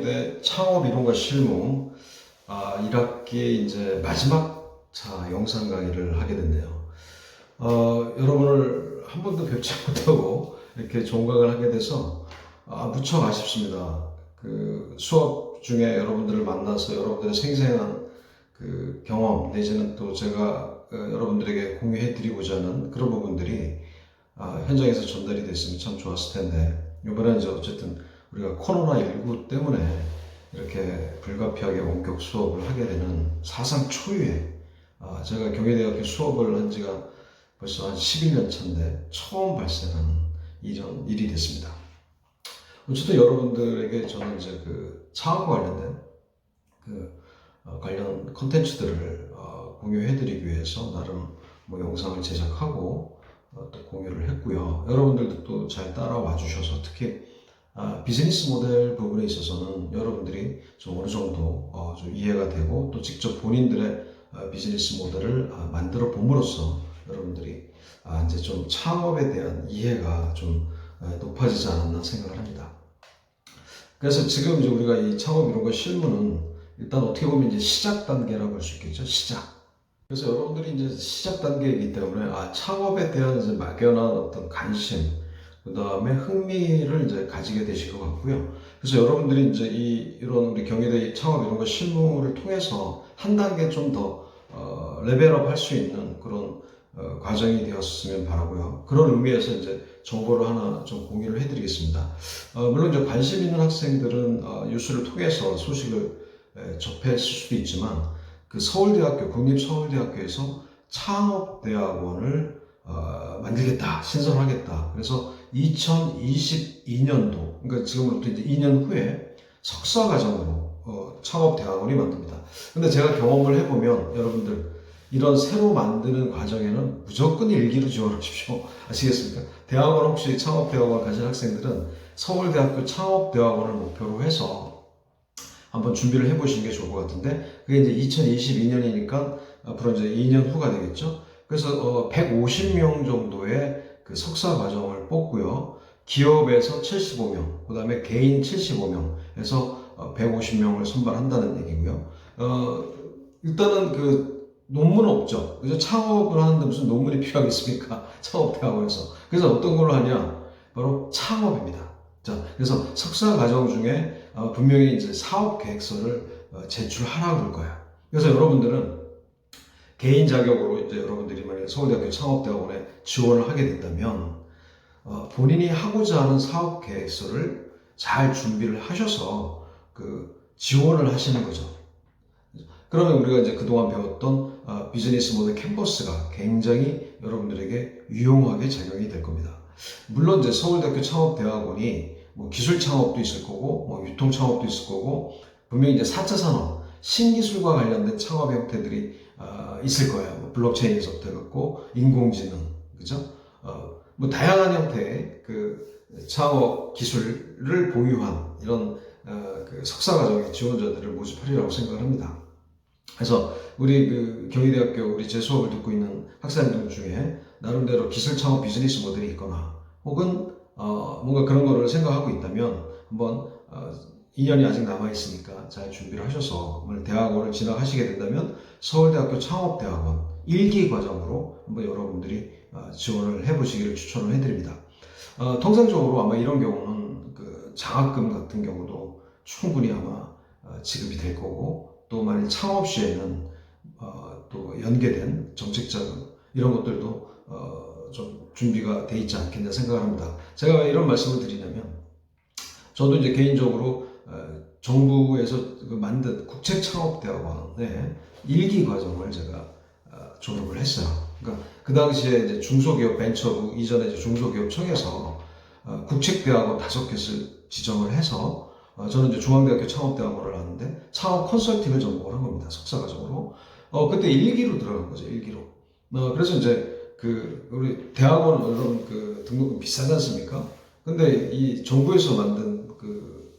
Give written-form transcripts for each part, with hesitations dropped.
경희대 창업 이론과 실무 1학기 이제 마지막 영상 강의를 하게 됐네요. 여러분을 한 번도 뵙지 못하고 이렇게 종강을 하게 돼서 무척 아쉽습니다. 그 수업 중에 여러분들을 만나서 여러분들의 생생한 그 경험 내지는 또 제가 여러분들에게 공유해 드리고자 하는 그런 부분들이 현장에서 전달이 됐으면 참 좋았을 텐데, 이번에는 이제 어쨌든 우리가 코로나19 때문에 이렇게 불가피하게 원격 수업을 하게 되는 사상 초유의, 제가 경희대학교 수업을 한 지가 벌써 한 11년 차인데 처음 발생하는 이런 일이 됐습니다. 어쨌든 여러분들에게 저는 이제 그 창업과 관련된 관련 컨텐츠들을 공유해드리기 위해서 나름 영상을 제작하고 또 공유를 했고요. 여러분들도 또 잘 따라와 주셔서 특히 비즈니스 모델 부분에 있어서는 여러분들이 좀 어느 정도 좀 이해가 되고 또 직접 본인들의 비즈니스 모델을 만들어 봄으로써 여러분들이 이제 좀 창업에 대한 이해가 좀 높아지지 않았나 생각을 합니다. 그래서 지금 이제 우리가 이 창업 이론과 실무는 일단 어떻게 보면 이제 시작 단계라고 할 수 있겠죠. 시작. 그래서 여러분들이 이제 시작 단계이기 때문에 창업에 대한 이제 막연한 어떤 관심, 그 다음에 흥미를 이제 가지게 되실 것 같고요. 그래서 여러분들이 이제 이런 우리 경희대 창업 이론과 실무를 통해서 한 단계 좀 더 레벨업 할 수 있는 그런 과정이 되었으면 바라고요. 그런 의미에서 이제 정보를 하나 좀 공유를 해드리겠습니다. 물론 이제 관심 있는 학생들은 뉴스를 통해서 소식을 접했을 수도 있지만, 그 서울대학교, 국립서울대학교에서 창업대학원을 만들겠다, 신설하겠다. 그래서 2022년도, 그러니까 지금부터 이제 2년 후에 석사과정으로 창업대학원이 만듭니다. 근데 제가 경험을 해보면 여러분들 이런 새로 만드는 과정에는 무조건 일기로 지원하십시오. 아시겠습니까? 대학원 혹시 창업대학원 가신 학생들은 서울대학교 창업대학원을 목표로 해서 한번 준비를 해보시는 게 좋을 것 같은데, 그게 이제 2022년이니까 앞으로 이제 2년 후가 되겠죠. 그래서 150명 정도의 그 석사 과정을 뽑고요. 기업에서 75명, 그 다음에 개인 75명에서 150명을 선발한다는 얘기고요. 일단은 그 논문은 없죠. 그래서 창업을 하는데 무슨 논문이 필요하겠습니까? 창업대학원에서. 그래서 어떤 걸로 하냐? 바로 창업입니다. 자, 그래서 석사 과정 중에 분명히 이제 사업 계획서를 제출하라고 그럴 거예요. 그래서 여러분들은 개인 자격으로 이제 여러분들이 만약에 서울대학교 창업대학원에 지원을 하게 된다면 본인이 하고자 하는 사업 계획서를 잘 준비를 하셔서 그 지원을 하시는 거죠. 그러면 우리가 이제 그동안 배웠던 비즈니스 모델 캔버스가 굉장히 여러분들에게 유용하게 작용이 될 겁니다. 물론 이제 서울대학교 창업대학원이 기술 창업도 있을 거고, 유통 창업도 있을 거고, 분명히 이제 4차 산업, 신기술과 관련된 창업 형태들이 있을 거예요. 블록체인에서부터 해갖고, 인공지능, 그죠? 다양한 형태의 그 창업 기술을 보유한 이런 그 석사과정의 지원자들을 모집하리라고 생각을 합니다. 그래서 우리 그 경희대학교 우리 제 수업을 듣고 있는 학생들 중에 나름대로 기술 창업 비즈니스 모델이 있거나 혹은 뭔가 그런 거를 생각하고 있다면 한번 2년이 아직 남아있으니까 잘 준비를 하셔서 대학원을 진학하시게 된다면 서울대학교 창업대학원 1기 과정으로 한번 여러분들이 지원을 해보시기를 추천을 해드립니다. 통상적으로 아마 이런 경우는 그 장학금 같은 경우도 충분히 아마 지급이 될 거고, 또 만약 창업 시에는 또 연계된 정책 자금 이런 것들도 좀 준비가 돼 있지 않겠냐 생각을 합니다. 제가 왜 이런 말씀을 드리냐면, 저도 이제 개인적으로 정부에서 만든 국책창업대학원의 1기 과정을 제가 졸업을 했어요. 그러니까 그 당시에 이제 중소기업 벤처부, 이전에 이제 중소기업청에서 국책대학원 5개를 지정을 해서 저는 이제 중앙대학교 창업대학원을 하는데 창업 컨설팅을 전공을 한 겁니다. 석사과정으로. 그때 1기로 들어간 거죠. 1기로. 그래서 이제 그 우리 대학원 여러분 그 등록금 비싸지 않습니까? 근데 이 정부에서 만든 그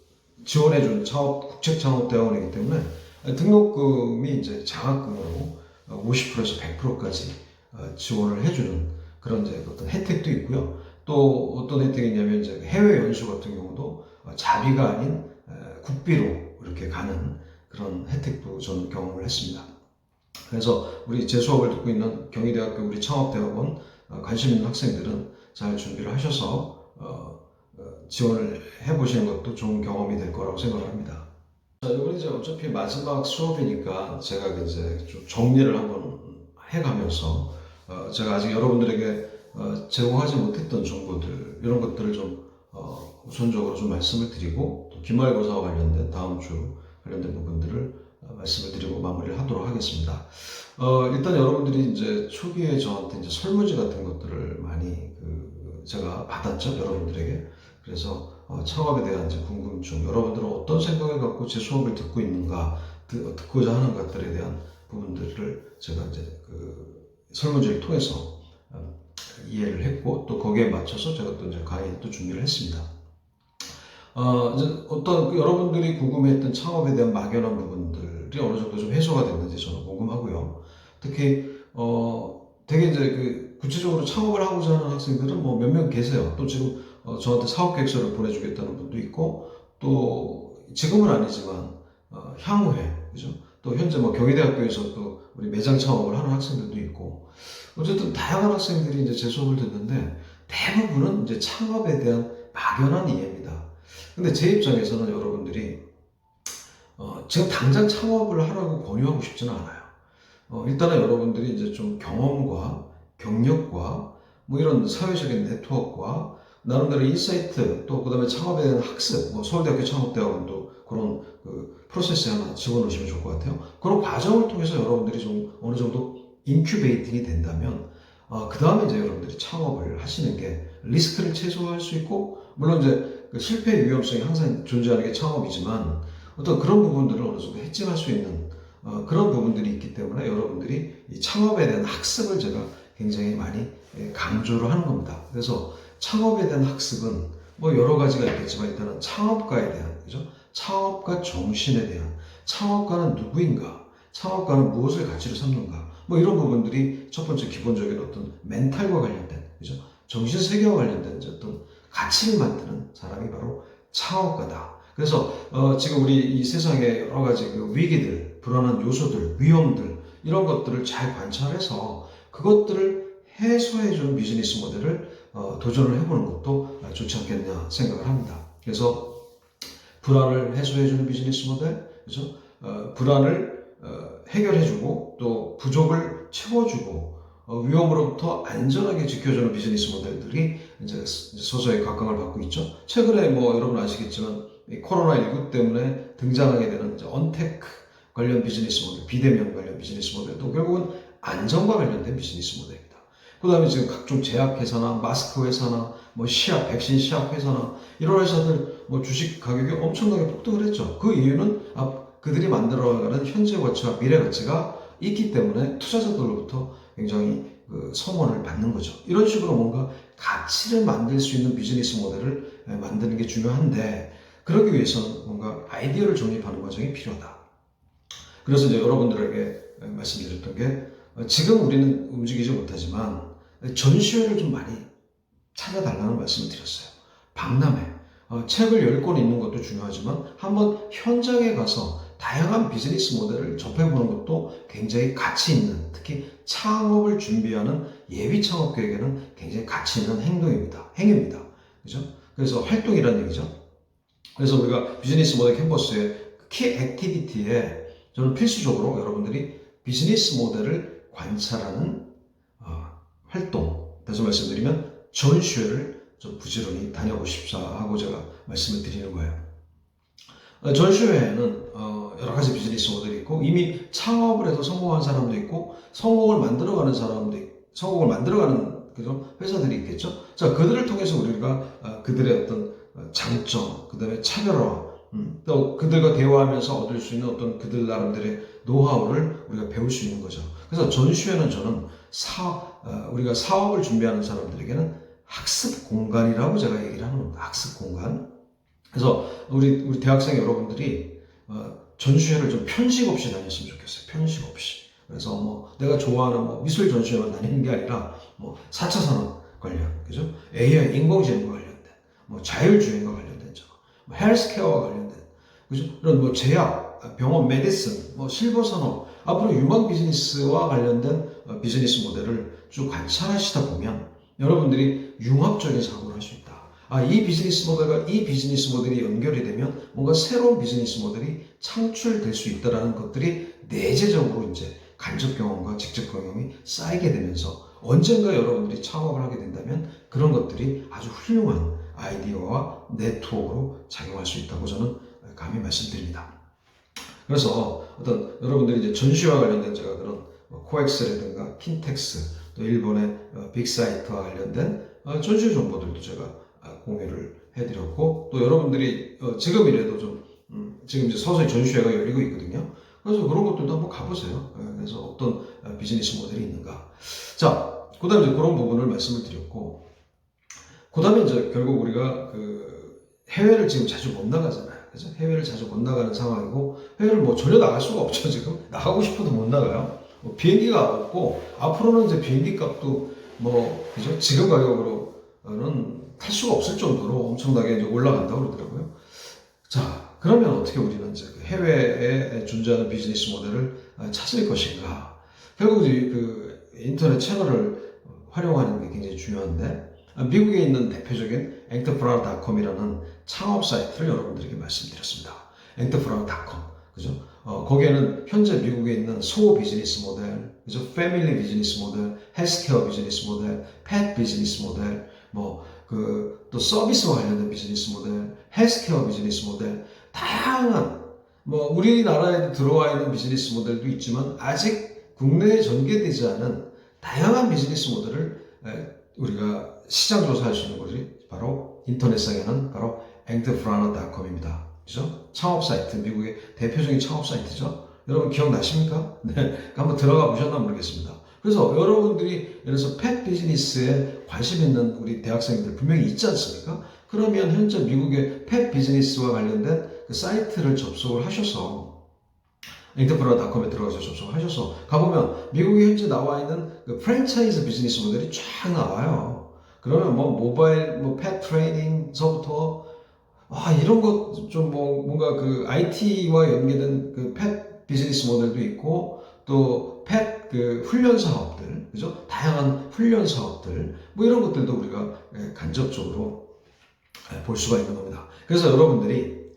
지원해준 국책창업대학원이기 때문에 등록금이 이제 장학금으로 50%에서 100%까지 지원을 해주는 그런 이제 어떤 혜택도 있고요. 또 어떤 혜택이 있냐면 이제 해외 연수 같은 경우도 자비가 아닌 국비로 이렇게 가는 그런 혜택도 저는 경험을 했습니다. 그래서 우리 제 수업을 듣고 있는 경희대학교 우리 창업대학원 관심 있는 학생들은 잘 준비를 하셔서 지원을 해보시는 것도 좋은 경험이 될 거라고 생각을 합니다. 자, 이번에 이제 어차피 마지막 수업이니까 제가 이제 좀 정리를 한번 해가면서 제가 아직 여러분들에게 제공하지 못했던 정보들 이런 것들을 좀 우선적으로 좀 말씀을 드리고 또 기말고사와 관련된 다음 주 관련된 부분들을 말씀을 드리고 마무리를 하도록 하겠습니다. 일단 여러분들이 이제 초기에 저한테 이제 설문지 같은 것들을 많이 제가 받았죠, 여러분들에게. 그래서 창업에 대한 이제 궁금증, 여러분들은 어떤 생각을 갖고 제 수업을 듣고 있는가, 듣고자 하는 것들에 대한 부분들을 제가 이제 설문지를 통해서 이해를 했고 또 거기에 맞춰서 제가 또 이제 강의도 준비를 했습니다. 이제 어떤 여러분들이 궁금해했던 창업에 대한 막연한 부분들이 어느 정도 좀 해소가 됐는지 저는 궁금하고요. 특히 되게 이제 구체적으로 창업을 하고자 하는 학생들은 뭐 몇 명 계세요. 또 지금 저한테 사업 계획서를 보내주겠다는 분도 있고 또 지금은 아니지만 향후에 그죠? 또 현재 뭐 경희대학교에서 또 우리 매장 창업을 하는 학생들도 있고 어쨌든 다양한 학생들이 이제 제 수업을 듣는데 대부분은 이제 창업에 대한 막연한 이해입니다. 근데 제 입장에서는 여러분들이 지금 당장 창업을 하라고 권유하고 싶지는 않아요. 일단은 여러분들이 이제 좀 경험과 경력과 뭐 이런 사회적인 네트워크와 나름대로 인사이트 또 그다음에 창업에 대한 학습, 뭐 서울대학교 창업대학원도 그런 프로세스에 하나 집어넣으시면 좋을 것 같아요. 그런 과정을 통해서 여러분들이 좀 어느 정도 인큐베이팅이 된다면 그 다음에 이제 여러분들이 창업을 하시는 게 리스크를 최소화할 수 있고 물론 이제 실패의 위험성이 항상 존재하는 게 창업이지만 어떤 그런 부분들을 어느 정도 해칭할 수 있는 그런 부분들이 있기 때문에 여러분들이 이 창업에 대한 학습을 제가 굉장히 많이 강조를 하는 겁니다. 그래서 창업에 대한 학습은 뭐 여러 가지가 있겠지만 일단은 창업가에 대한 그죠? 창업가 정신에 대한 창업가는 누구인가? 창업가는 무엇을 가치로 삼는가? 뭐 이런 부분들이 첫 번째 기본적인 어떤 멘탈과 관련된 그죠? 정신 세계와 관련된 어떤 가치를 만드는 사람이 바로 창업가다. 그래서 지금 우리 이 세상의 여러 가지 위기들, 불안한 요소들, 위험들 이런 것들을 잘 관찰해서 그것들을 해소해주는 비즈니스 모델을 도전을 해보는 것도 좋지 않겠냐 생각을 합니다. 그래서 불안을 해소해주는 비즈니스 모델, 그죠? 불안을 해결해주고 또 부족을 채워주고 위험으로부터 안전하게 지켜주는 비즈니스 모델들이 이제 서서히 각광을 받고 있죠. 최근에 뭐 여러분 아시겠지만 코로나19 때문에 등장하게 되는 이제 언테크 관련 비즈니스 모델, 비대면 관련 비즈니스 모델도 결국은 안전과 관련된 비즈니스 모델입니다. 그 다음에 지금 각종 제약회사나 마스크 회사나 뭐 시약, 백신 시약 회사나 이런 회사들 뭐 주식 가격이 엄청나게 폭등을 했죠. 그 이유는 그들이 만들어가는 현재 가치와 미래 가치가 있기 때문에 투자자들로부터 굉장히 성원을 받는 거죠. 이런 식으로 뭔가 가치를 만들 수 있는 비즈니스 모델을 만드는 게 중요한데 그러기 위해서는 뭔가 아이디어를 정립하는 과정이 필요하다. 그래서 이제 여러분들에게 말씀드렸던 게 지금 우리는 움직이지 못하지만 전시회를 좀 많이 찾아달라는 말씀을 드렸어요. 박람회, 책을 10권 읽는 것도 중요하지만 한번 현장에 가서 다양한 비즈니스 모델을 접해보는 것도 굉장히 가치 있는, 특히 창업을 준비하는 예비 창업 계획에는 굉장히 가치 있는 행위입니다. 그죠? 그래서 활동이라는 얘기죠. 그래서 우리가 비즈니스 모델 캔버스의 키 액티비티에 저는 필수적으로 여러분들이 비즈니스 모델을 관찰하는 활동, 다시 말씀드리면 전시회를 좀 부지런히 다녀보십사 하고 제가 말씀을 드리는 거예요. 전시회에는 여러 가지 비즈니스 모델이 있고 이미 창업을 해서 성공한 사람도 있고 성공을 만들어가는 사람도 있고 성공을 만들어가는 그죠? 회사들이 있겠죠. 자, 그들을 통해서 우리가 그들의 어떤 장점, 그 다음에 차별화, 또 그들과 대화하면서 얻을 수 있는 어떤 그들 나름대로의 노하우를 우리가 배울 수 있는 거죠. 그래서 전시회는 저는 우리가 사업을 준비하는 사람들에게는 학습 공간이라고 제가 얘기를 하는 겁니다. 학습 공간. 그래서 우리 대학생 여러분들이 전시회를 좀 편식 없이 다녔으면 좋겠어요. 편식 없이. 그래서 뭐 내가 좋아하는 뭐 미술 전시회만 다니는 게 아니라 뭐 4차 산업 관련, 그죠? AI 인공지능과 관련된, 뭐 자율주행과 관련된 뭐 헬스케어와 관련된 그죠? 이런 뭐 제약, 병원, 메디슨, 뭐 실버 산업, 앞으로 유망 비즈니스와 관련된 비즈니스 모델을 쭉 관찰하시다 보면 여러분들이 융합적인 사고를 할 수 있다. 이 비즈니스 모델과 이 비즈니스 모델이 연결이 되면 뭔가 새로운 비즈니스 모델이 창출될 수 있다는 것들이 내재적으로 이제 간접 경험과 직접 경험이 쌓이게 되면서 언젠가 여러분들이 창업을 하게 된다면 그런 것들이 아주 훌륭한 아이디어와 네트워크로 작용할 수 있다고 저는 감히 말씀드립니다. 그래서 어떤 여러분들이 이제 전시와 관련된 제가 그런 코엑스라든가 킨텍스 또 일본의 빅사이트와 관련된 전시 정보들도 제가 공유를 해드렸고 또 여러분들이 지금이라도 좀 지금 이제 서서히 전시회가 열리고 있거든요. 그래서 그런 것들도 한번 가보세요. 그래서 어떤 비즈니스 모델이 있는가. 자, 그 다음에 그런 부분을 말씀을 드렸고, 그 다음에 이제 결국 우리가 그 해외를 지금 자주 못 나가잖아요. 그죠? 해외를 자주 못 나가는 상황이고, 해외를 뭐 전혀 나갈 수가 없죠, 지금. 나가고 싶어도 못 나가요. 비행기가 없고, 앞으로는 이제 비행기 값도 뭐, 그죠? 지금 가격으로는 탈 수가 없을 정도로 엄청나게 이제 올라간다고 그러더라고요. 자, 그러면 어떻게 우리는 이제 해외에 존재하는 비즈니스 모델을 찾을 것인가? 결국 그 인터넷 채널을 활용하는 게 굉장히 중요한데, 미국에 있는 대표적인 entrepreneur.com이라는 창업 사이트를 여러분들에게 말씀드렸습니다. entrepreneur.com, 그죠? 거기에는 현재 미국에 있는 소 비즈니스 모델, 그죠? 패밀리 비즈니스 모델, 헬스케어 비즈니스 모델, 펫 비즈니스 모델, 또 서비스와 관련된 비즈니스 모델, 헬스케어 비즈니스 모델, 다양한, 우리나라에도 들어와 있는 비즈니스 모델도 있지만, 아직 국내에 전개되지 않은 다양한 비즈니스 모델을 우리가 시장 조사할 수 있는 곳이 바로 인터넷상에는 바로 entrepreneur.com입니다. 그죠? 창업 사이트, 미국의 대표적인 창업 사이트죠. 여러분 기억나십니까? 네, 한번 들어가 보셨나 모르겠습니다. 그래서 여러분들이 예를 들어서 펫 비즈니스에 관심 있는 우리 대학생들 분명히 있지 않습니까? 그러면 현재 미국의 펫 비즈니스와 관련된 그 사이트를 접속을 하셔서 entrepreneur.com에 들어가서 접속하셔서 가보면 미국에 현재 나와 있는 그 프랜차이즈 비즈니스 모델이 쫙 나와요. 그러면 모바일 펫 트레이닝서부터 이런 것 좀 뭔가 그 IT와 연계된 그 펫 비즈니스 모델도 있고 또 펫 그 훈련 사업들, 그죠? 다양한 훈련 사업들 이런 것들도 우리가 간접적으로 볼 수가 있는 겁니다. 그래서 여러분들이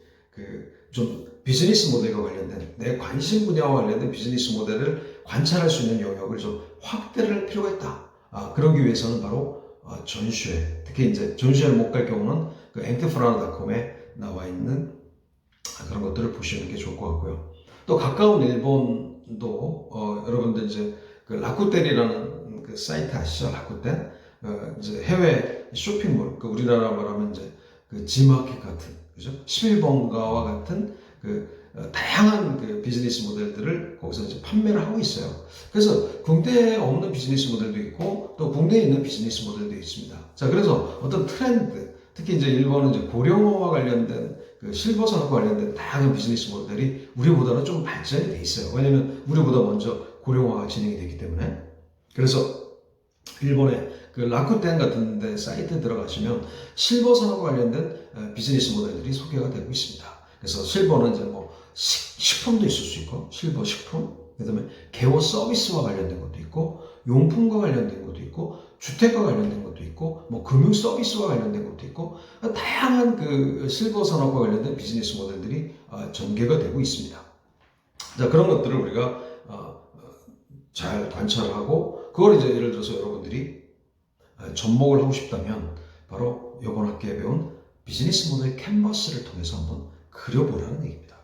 좀 비즈니스 모델과 관련된 내 관심 분야와 관련된 비즈니스 모델을 관찰할 수 있는 영역을 좀 확대를 할 필요가 있다. 그러기 위해서는 바로 전시회, 특히 이제 전시회를 못 갈 경우는 그 entrepreneur.com에 나와 있는 그런 것들을 보시는 게 좋을 것 같고요. 또 가까운 일본도 여러분들 이제 그 라쿠텐이라는 그 사이트 아시죠? 라쿠텐 이제 해외 쇼핑몰, 그 우리나라 말하면 이제 그 G마켓 같은, 그죠? 11번가와 같은 다양한 그 비즈니스 모델들을 거기서 이제 판매를 하고 있어요. 그래서 국내에 없는 비즈니스 모델도 있고 또 국내에 있는 비즈니스 모델도 있습니다. 자, 그래서 어떤 트렌드, 특히 이제 일본은 이제 고령화와 관련된 그 실버 산업과 관련된 다양한 비즈니스 모델이 우리보다는 좀 발전이 돼 있어요. 왜냐면 우리보다 먼저 고령화가 진행이 됐기 때문에. 그래서 일본의 그 라쿠텐 같은 데 사이트에 들어가시면 실버 산업과 관련된 비즈니스 모델들이 소개가 되고 있습니다. 그래서 실버는 이제 식품도 있을 수 있고, 실버 식품, 그 다음에 개호 서비스와 관련된 것도 있고, 용품과 관련된 것도 있고, 주택과 관련된 것도 있고, 금융 서비스와 관련된 것도 있고, 다양한 그 실버 산업과 관련된 비즈니스 모델들이 전개가 되고 있습니다. 자, 그런 것들을 우리가 잘 관찰하고, 그걸 이제 예를 들어서 여러분들이 접목을 하고 싶다면, 바로 이번 학기에 배운 비즈니스 모델 캔버스를 통해서 한번 그려보라는 얘기입니다.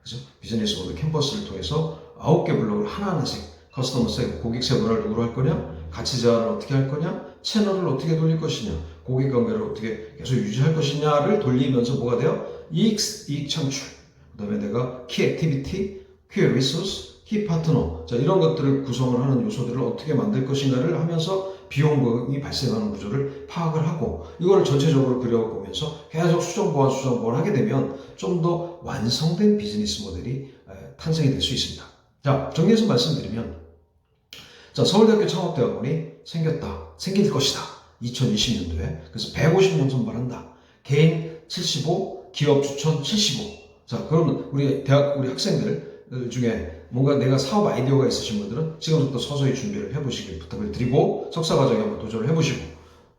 그죠? 비즈니스 모델 캔버스를 통해서 9개 블록을 하나하나씩 커스터머 세, 고객 세분화를 누구로 할 거냐, 가치 제한을 어떻게 할 거냐, 채널을 어떻게 돌릴 것이냐, 고객 관계를 어떻게 계속 유지할 것이냐를 돌리면서 뭐가 돼요? 이익 창출, 그 다음에 내가 키 액티비티, 키 리소스, 키 파트너, 자, 이런 것들을 구성을 하는 요소들을 어떻게 만들 것인가를 하면서 비용이 발생하는 구조를 파악을 하고 이거를 전체적으로 그려보면서 계속 수정 보완 하게 되면 좀 더 완성된 비즈니스 모델이 탄생이 될 수 있습니다. 자, 정리해서 말씀드리면, 자, 서울대학교 창업대학원이 생길 것이다. 2020년도에. 그래서 150명 선발한다. 개인 75, 기업 추천 75. 자, 그럼 우리 학생들 중에 뭔가 내가 사업 아이디어가 있으신 분들은 지금부터 서서히 준비를 해보시길 부탁을 드리고 석사 과정에 한번 도전을 해보시고,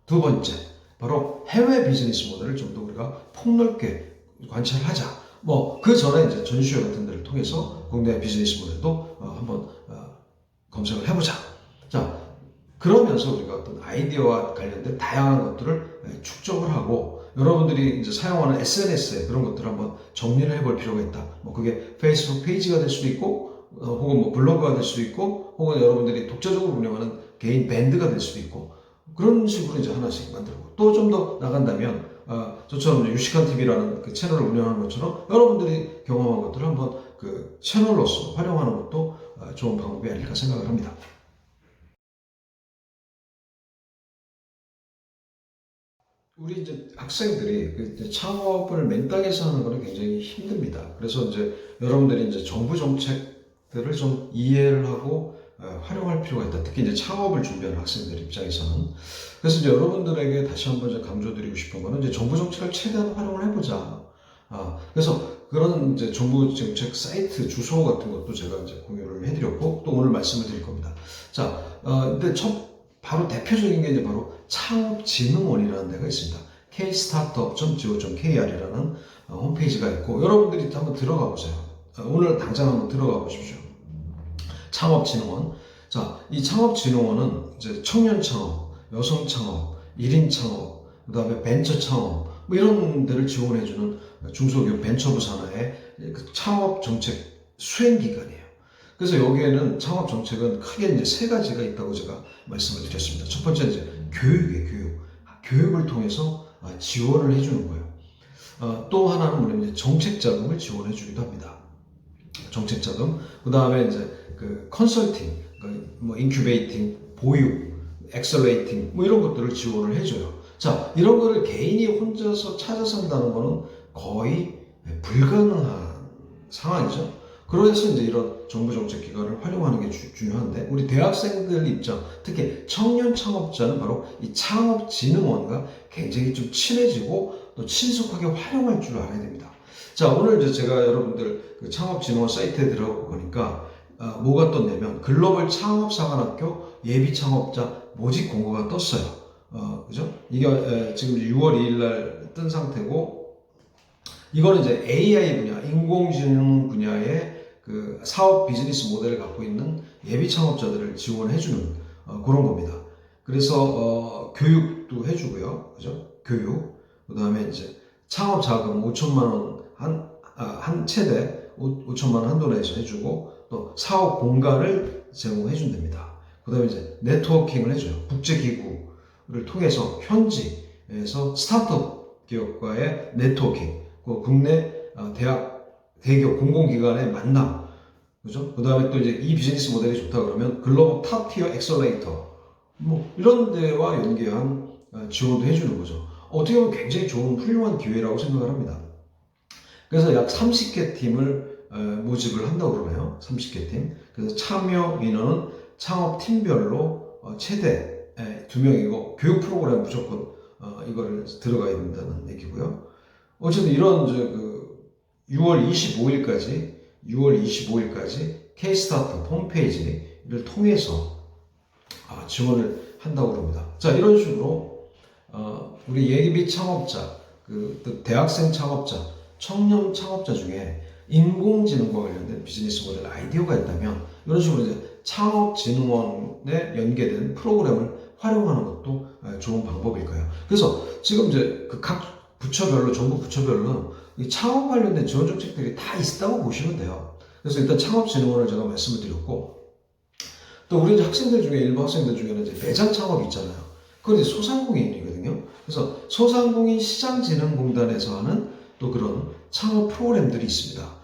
두 번째, 바로 해외 비즈니스 모델을 좀 더 우리가 폭넓게 관찰하자. 뭐 그 전에 이제 전시회 같은 데를 통해서 국내 비즈니스 모델도 한번 검색을 해보자. 자, 그러면서 우리가 어떤 아이디어와 관련된 다양한 것들을 축적을 하고, 여러분들이 이제 사용하는 SNS에 그런 것들을 한번 정리를 해볼 필요가 있다. 뭐 그게 페이스북 페이지가 될 수도 있고, 혹은 뭐 블로그가 될 수도 있고, 혹은 여러분들이 독자적으로 운영하는 개인 밴드가 될 수도 있고, 그런 식으로 이제 하나씩 만들고, 또 좀 더 나간다면 저처럼 유식한 TV라는 그 채널을 운영하는 것처럼 여러분들이 경험한 것들을 한번 그 채널로서 활용하는 것도 좋은 방법이 아닐까 생각을 합니다. 우리 이제 학생들이 그 이제 창업을 맨땅에서 하는 거는 굉장히 힘듭니다. 그래서 이제 여러분들이 이제 정부 정책들을 좀 이해를 하고 활용할 필요가 있다. 특히 이제 창업을 준비하는 학생들 입장에서는. 그래서 이제 여러분들에게 다시 한번 이제 강조드리고 싶은 거는 이제 정부 정책을 최대한 활용을 해보자. 그래서 그런 이제 정부 정책 사이트 주소 같은 것도 제가 이제 공유를 해드렸고, 또 오늘 말씀을 드릴 겁니다. 자, 근데 바로 대표적인 게 이제 바로 창업진흥원이라는 데가 있습니다. kstartup.go.kr이라는 홈페이지가 있고, 여러분들이 한번 들어가 보세요. 오늘 당장 한번 들어가 보십시오. 창업진흥원. 자, 이 창업진흥원은 이제 청년 창업, 여성 창업, 1인 창업, 그 다음에 벤처 창업, 뭐 이런 데를 지원해주는 중소기업 벤처부 산하의 그 창업 정책 수행기관이에요. 그래서 여기에는 창업 정책은 크게 이제 세 가지가 있다고 제가 말씀을 드렸습니다. 첫 번째는 이제 교육이에요, 교육. 교육을 통해서 지원을 해주는 거예요. 또 하나는 뭐냐면 정책 자금을 지원해 주기도 합니다. 정책 자금. 그 다음에 이제 그 컨설팅, 뭐 인큐베이팅, 보육, 엑셀레이팅, 뭐 이런 것들을 지원을 해줘요. 자, 이런 거를 개인이 혼자서 찾아서 한다는 거는 거의 불가능한 상황이죠. 그래서 이제 이런 정부 정책 기관을 활용하는 게 중요한데, 우리 대학생들 입장, 특히 청년 창업자는 바로 이 창업진흥원과 굉장히 좀 친해지고 또 친숙하게 활용할 줄 알아야 됩니다. 자, 오늘 이제 제가 여러분들 그 창업진흥원 사이트에 들어가 보니까 뭐가 떴냐면 글로벌 창업사관학교 예비 창업자 모집 공고가 떴어요. 그죠? 이게 지금 6월 2일 날 뜬 상태고, 이거는 이제 AI 분야, 인공지능 분야의 그 사업 비즈니스 모델을 갖고 있는 예비 창업자들을 지원해주는 그런 겁니다. 그래서 교육도 해주고요, 그죠? 교육, 그 다음에 이제 창업 자금 5천만 원 한 채대 5천만 원 한도 내에서 해주고, 또 사업 공간을 제공해준답니다. 그 다음에 이제 네트워킹을 해줘요. 국제기구를 통해서 현지에서 스타트업 기업과의 네트워킹, 그 국내 대기업 공공기관의 만남, 그죠? 그 다음에 또 이제 이 비즈니스 모델이 좋다 그러면 글로벌 탑티어 엑셀레이터, 뭐 이런 데와 연계한 지원도 해주는 거죠. 어떻게 보면 굉장히 좋은 훌륭한 기회라고 생각을 합니다. 그래서 약 30개 팀을 모집을 한다고 그러네요. 30개 팀. 그래서 참여 인원은 창업 팀별로 최대 2명이고, 교육 프로그램 무조건 이거를 들어가야 된다는 얘기고요. 어쨌든 이런 그 6월 25일까지 K-스타트 홈페이지를 통해서 지원을 한다고 합니다. 자, 이런 식으로 우리 예비 창업자, 그 대학생 창업자, 청년 창업자 중에 인공지능과 관련된 비즈니스 모델 아이디어가 있다면 이런 식으로 이제 창업진흥원에 연계된 프로그램을 활용하는 것도 좋은 방법일 거예요. 그래서 지금 이제 그 각 부처별로, 정부 부처별로 이 창업 관련된 지원 정책들이 다 있다고 보시면 돼요. 그래서 일단 창업진흥원을 제가 말씀을 드렸고, 또 우리 학생들 중에, 일부 학생들 중에는 이제 매장 창업이 있잖아요. 그건 이제 소상공인이거든요. 그래서 소상공인 시장진흥공단에서 하는 또 그런 창업 프로그램들이 있습니다.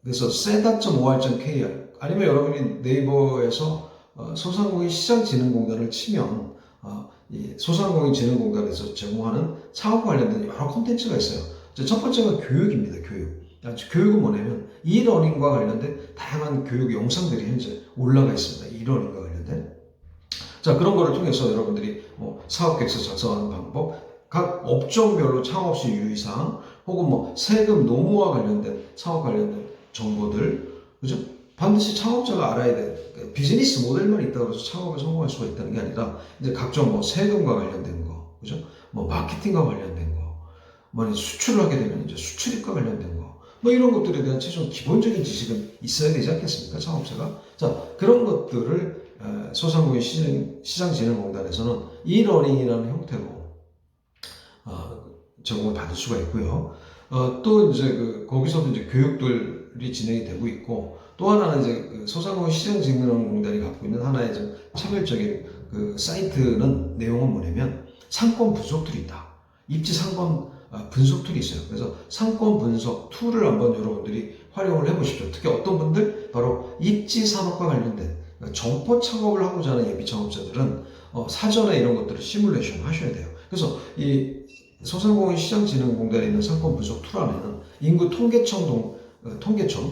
그래서 seda.or.kr 아니면 여러분이 네이버에서 소상공인 시장진흥공단을 치면 이 소상공인진흥공단에서 제공하는 창업 관련된 여러 콘텐츠가 있어요. 첫 번째가 교육입니다. 교육. 교육은 뭐냐면 이러닝과 관련된 다양한 교육 영상들이 현재 올라가 있습니다. 이러닝과 관련된. 자, 그런 거를 통해서 여러분들이 뭐 사업 계획서 작성하는 방법, 각 업종별로 창업 시 유의사항, 혹은 뭐 세금 노무와 관련된 창업 관련된 정보들, 그죠? 반드시 창업자가 알아야 돼. 비즈니스 모델만 있다고 해서 창업에 성공할 수가 있다는 게 아니라 이제 각종 뭐 세금과 관련된 거, 그죠? 뭐 마케팅과 관련된 거, 만약 수출을 하게 되면 이제 수출입과 관련된 거, 뭐 이런 것들에 대한 최소한 기본적인 지식은 있어야 되지 않겠습니까? 창업자가. 자, 그런 것들을 소상공인 시장진흥공단에서는 이러닝이라는 형태로 제공을 받을 수가 있고요. 또 이제 거기서도 이제 교육들이 진행이 되고 있고, 또 하나는 이제 소상공인 시장진흥공단이 갖고 있는 하나의 좀 차별적인 사이트는 내용은 뭐냐면 상권 분석툴이 있다. 입지 상권 분석 툴이 있어요. 그래서 상권 분석 툴을 한번 여러분들이 활용을 해보십시오. 특히 어떤 분들 바로 입지 산업과 관련된 점포 창업을 하고자 하는 예비 창업자들은 사전에 이런 것들을 시뮬레이션 하셔야 돼요. 그래서 이 소상공인 시장진흥공단에 있는 상권 분석 툴 안에는 인구 통계청,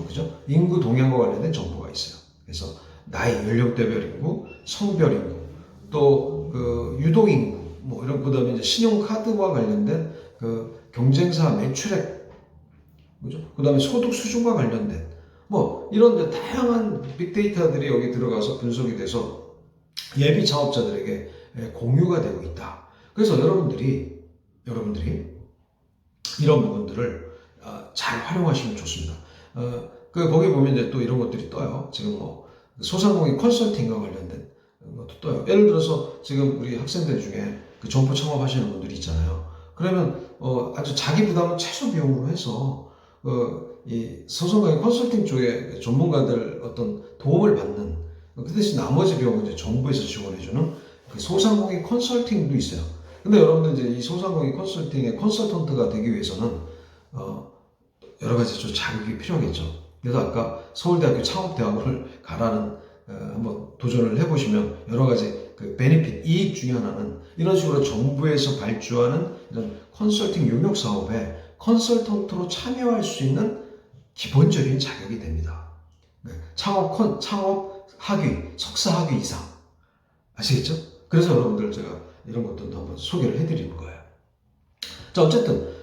그죠? 인구 동향과 관련된 정보가 있어요. 그래서 나이, 연령대별 인구, 성별 인구, 또 유동 인구, 뭐 이런, 그 다음에 이제 신용카드와 관련된 경쟁사 매출액, 그죠? 그 다음에 소득 수준과 관련된 뭐 이런 다양한 빅데이터들이 여기 들어가서 분석이 돼서 예비 창업자들에게 공유가 되고 있다. 그래서 여러분들이 이런 부분들을 잘 활용하시면 좋습니다. 거기 보면 이제 또 이런 것들이 떠요. 지금 뭐 소상공인 컨설팅과 관련된 것도 떠요. 예를 들어서 지금 우리 학생들 중에 점포 창업하시는 분들이 있잖아요. 그러면 아주 자기 부담을 최소 비용으로 해서 이 소상공인 컨설팅 쪽에 전문가들 어떤 도움을 받는, 그 대신 나머지 비용은 이제 정부에서 지원해주는 소상공인 컨설팅도 있어요. 근데 여러분들 이제 이 소상공인 컨설팅의 컨설턴트가 되기 위해서는 여러 가지 좀 자격이 필요하겠죠. 그래서 아까 서울대학교 창업대학원을 가라는 한번 도전을 해보시면 여러 가지 베네핏, 이익 중에 하나는 이런 식으로 정부에서 발주하는 이런 컨설팅 용역 사업에 컨설턴트로 참여할 수 있는 기본적인 자격이 됩니다. 창업 학위, 석사 학위 이상. 아시겠죠? 그래서 여러분들 제가 이런 것들도 한번 소개를 해드리는 거예요. 자, 어쨌든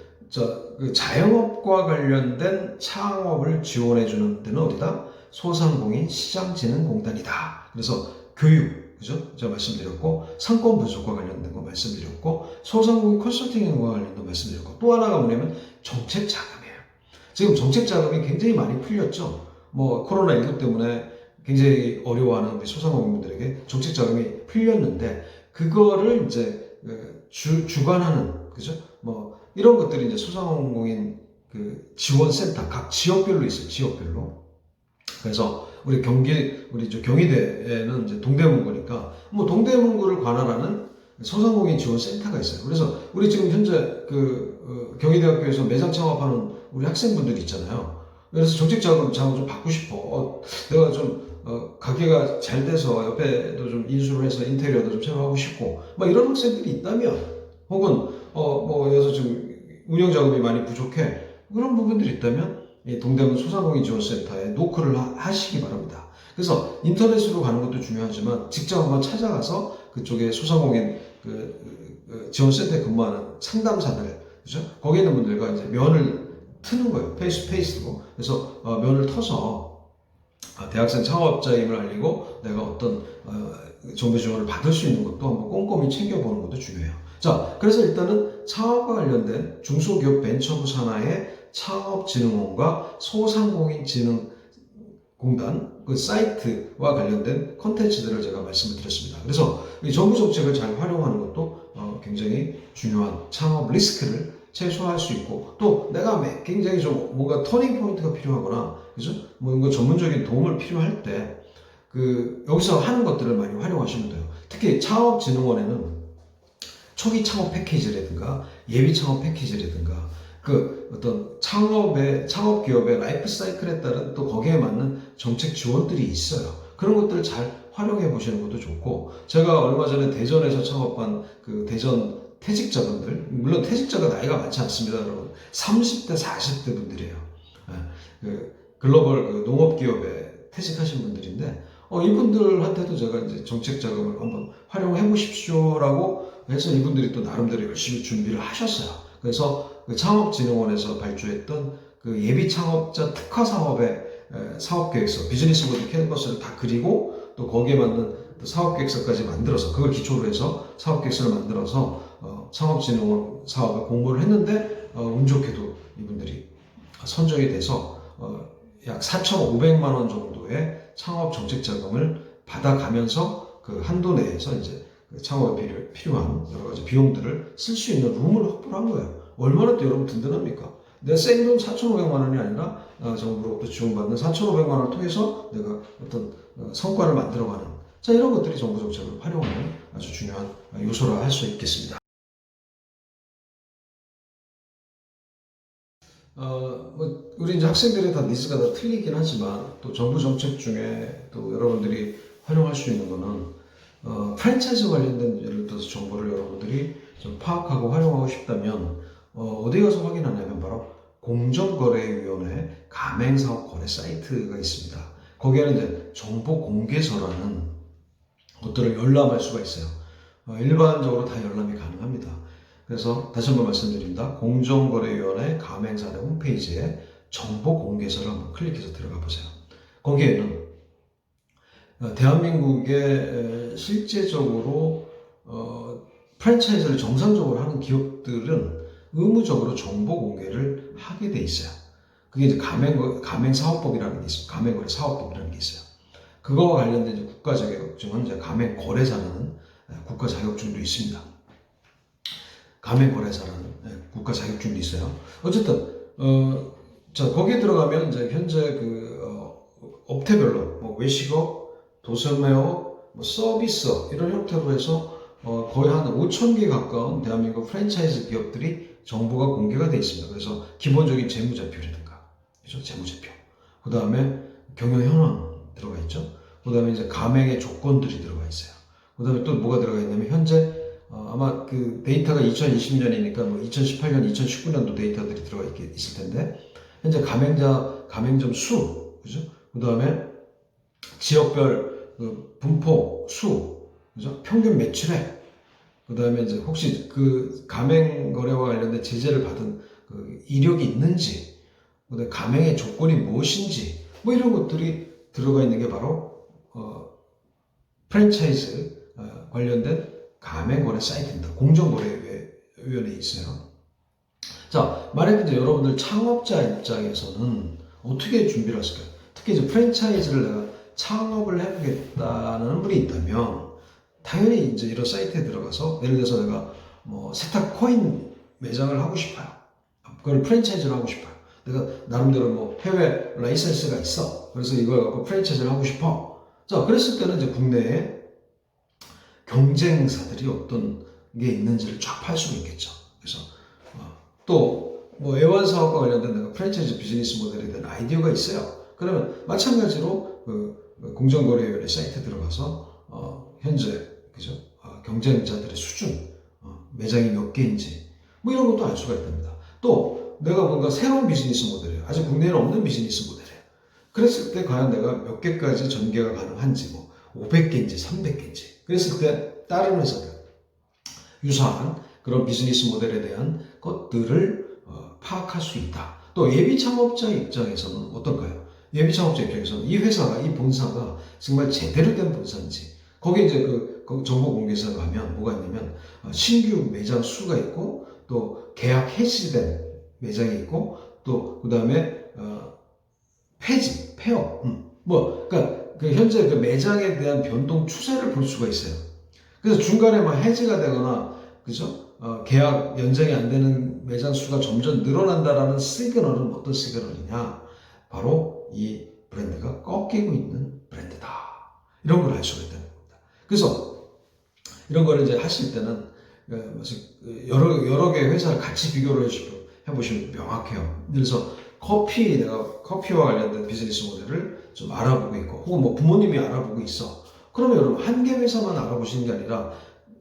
자영업과 관련된 창업을 지원해주는 데는 어디다? 소상공인 시장진흥공단이다. 그래서 교육, 그죠? 제가 말씀드렸고, 상권 분석과 관련된 거 말씀드렸고, 소상공인 컨설팅과 관련된 거 말씀드렸고, 또 하나가 뭐냐면 정책 자금이에요. 지금 정책 자금이 굉장히 많이 풀렸죠. 뭐 코로나19 때문에 굉장히 어려워하는 우리 소상공인분들에게 정책 자금이 풀렸는데, 그거를 이제 주관하는, 그죠? 뭐 이런 것들이 이제 소상공인 지원센터 각 지역별로 있어요. 지역별로. 그래서 우리 경희대에는 이제 동대문구니까 뭐 동대문구를 관할하는 소상공인 지원센터가 있어요. 그래서 우리 지금 현재 경희대학교에서 매장 창업하는 우리 학생분들이 있잖아요. 그래서 정책 자금 좀 받고 싶어. 내가 좀 가게가 잘 돼서 옆에도 좀 인수를 해서 인테리어도 좀 새로 하고 싶고, 막 이런 학생들이 있다면, 혹은 뭐 여기서 지금 운영 자금이 많이 부족해, 그런 부분들이 있다면 이 동대문 소상공인 지원센터에 노크를 하시기 바랍니다. 그래서 인터넷으로 가는 것도 중요하지만 직접 한번 찾아가서 그쪽에 소상공인 지원센터에 근무하는 상담사들, 그죠? 거기 있는 분들과 이제 면을 트는 거예요. 페이스 투 페이스로. 그래서 면을 터서 대학생 창업자임을 알리고 내가 어떤 정부 지원을 받을 수 있는 것도 한번 꼼꼼히 챙겨보는 것도 중요해요. 자, 그래서 일단은 창업과 관련된 중소기업 벤처부 산하의 창업진흥원과 소상공인진흥공단 사이트와 관련된 콘텐츠들을 제가 말씀을 드렸습니다. 그래서 이 정부 정책을 잘 활용하는 것도 굉장히 중요한 창업 리스크를 최소화할 수 있고, 또 내가 굉장히 좀 뭔가 터닝 포인트가 필요하거나, 그죠? 뭔가 전문적인 도움을 필요할 때 여기서 하는 것들을 많이 활용하시면 돼요. 특히 창업진흥원에는 초기 창업 패키지라든가 예비 창업 패키지라든가 어떤 창업 기업의 라이프 사이클에 따른 또 거기에 맞는 정책 지원들이 있어요. 그런 것들을 잘 활용해 보시는 것도 좋고, 제가 얼마 전에 대전에서 창업한 대전 퇴직자분들, 물론 퇴직자가 나이가 많지 않습니다, 여러분. 30대, 40대 분들이에요. 글로벌 농업기업에 퇴직하신 분들인데, 이분들한테도 제가 이제 정책 자금을 한번 활용해 보십시오라고 해서 이분들이 또 나름대로 열심히 준비를 하셨어요. 그래서 그 창업진흥원에서 발주했던 그 예비 창업자 특화 사업의 사업계획서, 비즈니스 모델 캔버스를 다 그리고 또 거기에 맞는 사업계획서까지 만들어서 그걸 기초로 해서 사업계획서를 만들어서 창업진흥원 사업에 공모를 했는데 운 좋게도 이분들이 선정이 돼서 약 4,500만 원 정도의 창업 정책 자금을 받아가면서 그 한도 내에서 이제 창업에 필요한 여러 가지 비용들을 쓸 수 있는 룸을 확보를 한 거예요. 얼마나 또 여러분 든든합니까? 내 생돈 4,500만 원이 아니라 정부로부터 지원받는 4,500만 원을 통해서 내가 어떤 성과를 만들어가는, 자, 이런 것들이 정부 정책을 활용하는 아주 중요한 요소라 할 수 있겠습니다. 우리 이제 학생들의 다 니즈가 다 틀리긴 하지만 또 정부 정책 중에 또 여러분들이 활용할 수 있는 거는 프랜차이즈 관련된 예를 들어서 정보를 여러분들이 좀 파악하고 활용하고 싶다면 어디 가서 확인하냐면 바로 공정거래위원회 가맹사업 거래 사이트가 있습니다. 거기에는 이제 정보공개서라는 것들을 열람할 수가 있어요. 일반적으로 다 열람이 가능합니다. 그래서 다시 한번 말씀드립니다. 공정거래위원회 가맹사업의 홈페이지에 정보공개서를 한번 클릭해서 들어가 보세요. 거기에는 대한민국에 실제적으로 프랜차이즈를 정상적으로 하는 기업들은 의무적으로 정보 공개를 하게 돼 있어요. 그게 이제 가맹사업법이라는 게 있습니다. 가맹거래 사업법이라는 게 있어요. 그거와 관련된 이제 국가 자격증은 이제 가맹거래사라는 국가 자격증도 있습니다. 가맹거래사라는 국가 자격증도 있어요. 어쨌든 자, 거기에 들어가면 이제 현재 업태별로 뭐 외식업, 도소매업, 뭐 서비스업 이런 형태로 해서 거의 한 5,000개 가까운 대한민국 프랜차이즈 기업들이 정보가 공개가 되어 있습니다. 그래서 기본적인 재무제표라든가, 그렇죠? 재무제표. 그 다음에 경영 현황 들어가 있죠. 그 다음에 이제 가맹의 조건들이 들어가 있어요. 그 다음에 또 뭐가 들어가 있냐면 현재 아마 그 데이터가 2020년이니까 뭐 2018년, 2019년도 데이터들이 들어가 있을 텐데 현재 가맹점 수, 그죠? 그 다음에 지역별 분포 수, 그죠? 평균 매출액, 그 다음에 이제 혹시 그 가맹 거래와 관련된 제재를 받은 그 이력이 있는지, 그 다음에 가맹의 조건이 무엇인지, 뭐 이런 것들이 들어가 있는 게 바로 프랜차이즈 관련된 가맹 거래 사이트입니다. 공정거래위원회에 있어요. 자, 만약에 이제 여러분들 창업자 입장에서는 어떻게 준비를 하실까요? 특히 이제 프랜차이즈를 내가 창업을 해보겠다는 분이 있다면 당연히 이제 이런 사이트에 들어가서 예를 들어서 내가 뭐 세탁 코인 매장을 하고 싶어요. 그걸 프랜차이즈를 하고 싶어요. 내가 나름대로 뭐 해외 라이센스가 있어. 그래서 이걸 갖고 프랜차이즈를 하고 싶어. 자, 그랬을 때는 이제 국내에 경쟁사들이 어떤 게 있는지를 쫙 팔 수가 있겠죠. 그래서 또 뭐 애완 사업과 관련된 내가 프랜차이즈 비즈니스 모델에 대한 아이디어가 있어요. 그러면 마찬가지로 공정거래위원회 사이트에 들어가서 현재 그죠? 경쟁자들의 수준, 매장이 몇 개인지 뭐 이런 것도 알 수가 있답니다. 또 내가 뭔가 새로운 비즈니스 모델이에요. 아직 국내에는 없는 비즈니스 모델이에요. 그랬을 때 과연 내가 몇 개까지 전개가 가능한지, 뭐 500개인지 300개인지, 그랬을 때 다른 회사들 유사한 그런 비즈니스 모델에 대한 것들을 파악할 수 있다. 또 예비 창업자 입장에서는 어떨까요? 예비 창업자 입장에서는 이 회사가, 이 본사가 정말 제대로 된 본사인지, 거기 이제 그 정보 공개서에 가면 뭐가 있냐면 신규 매장 수가 있고, 또 계약 해지된 매장이 있고, 또 그 다음에 폐지, 폐업, 그러니까 그 현재 그 매장에 대한 변동 추세를 볼 수가 있어요. 그래서 중간에 막 해지가 되거나, 그죠? 계약 연장이 안 되는 매장 수가 점점 늘어난다라는 시그널은 어떤 시그널이냐? 바로 이 브랜드가 꺾이고 있는 브랜드다. 이런 걸 알 수가 있다는 겁니다. 그래서 이런 거를 이제 하실 때는 여러 개의 회사를 같이 비교를 해보시면 명확해요. 그래서 내가 커피와 관련된 비즈니스 모델을 좀 알아보고 있고, 혹은 뭐 부모님이 알아보고 있어. 그러면 여러분 한 개 회사만 알아보시는 게 아니라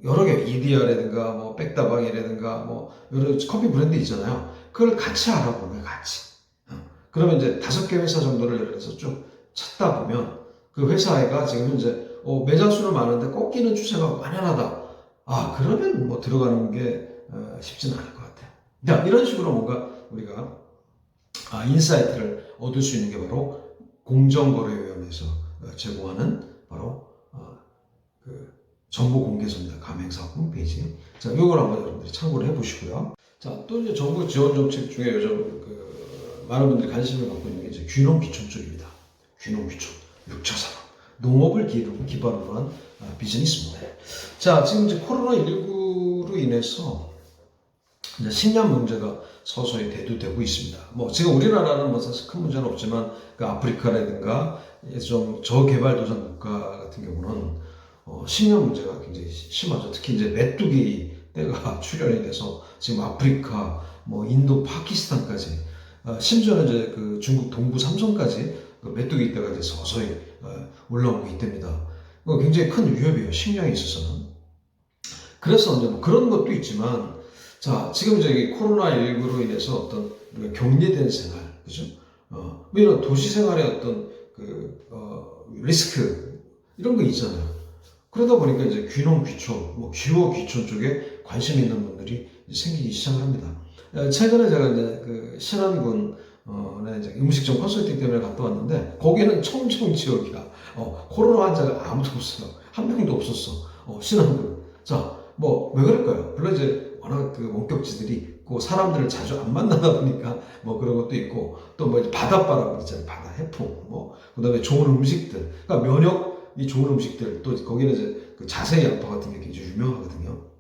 여러 개 이디야라든가 뭐 백다방이라든가 뭐 여러 커피 브랜드 있잖아요. 그걸 같이 알아보는 거예요, 같이. 그러면 이제 5개 회사 정도를 예를 들어서 쭉 찾다 보면 그 회사가 지금 현재 매장 수는 많은데 꺾이는 추세가 완연하다. 그러면 뭐 들어가는 게 쉽지는 않을 것 같아요. 자, 이런 식으로 뭔가 우리가 인사이트를 얻을 수 있는 게 바로 공정거래위원회에서 제공하는 바로 그 정보공개서입니다. 가맹사 홈페이지. 자, 이걸 한번 여러분들이 참고를 해보시고요. 자, 또 이제 정부 지원 정책 중에 요즘 많은 분들이 관심을 갖고 있는 게 이제 귀농귀촌 쪽입니다. 귀농귀촌, 6차 산업, 농업을 기반으로 한 비즈니스 모델. 자, 지금 이제 코로나19로 인해서 이제 식량 문제가 서서히 대두되고 있습니다. 뭐 지금 우리나라는 뭐 사실 큰 문제는 없지만 그 아프리카라든가 좀 저개발도상 국가 같은 경우는 식량 문제가 굉장히 심하죠. 특히 이제 메뚜기 떼가 출현이 돼서 지금 아프리카, 뭐 인도, 파키스탄까지 심지어는 이제 그 중국 동부 삼성까지 그 메뚜기 떼가 이제 서서히 올라오고 있답니다. 굉장히 큰 위협이에요. 식량에 있어서는. 그래서 이제 뭐 그런 것도 있지만, 자, 지금 이제 코로나19로 인해서 어떤 격리된 생활, 그죠? 뭐 이런 도시 생활의 어떤 리스크, 이런 거 있잖아요. 그러다 보니까 이제 귀농귀촌, 뭐 귀호귀촌 쪽에 관심 있는 분들이 생기기 시작을 합니다. 최근에 제가 이제 신안군, 이제 음식점 컨설팅 때문에 갔다 왔는데, 거기는 청정 지역이야. 코로나 환자가 아무도 없어요. 한 명도 없었어. 신안군. 자, 뭐, 왜 그럴까요? 물론 이제 워낙 그 원격지들이 있고, 사람들을 자주 안 만나다 보니까 뭐 그런 것도 있고, 또 뭐 바닷바람 있잖아요. 바다 해풍, 뭐, 그 다음에 좋은 음식들. 그러니까 면역이 좋은 음식들, 또 거기는 이제 그 자세 양파 같은 게 굉장히 유명하거든요.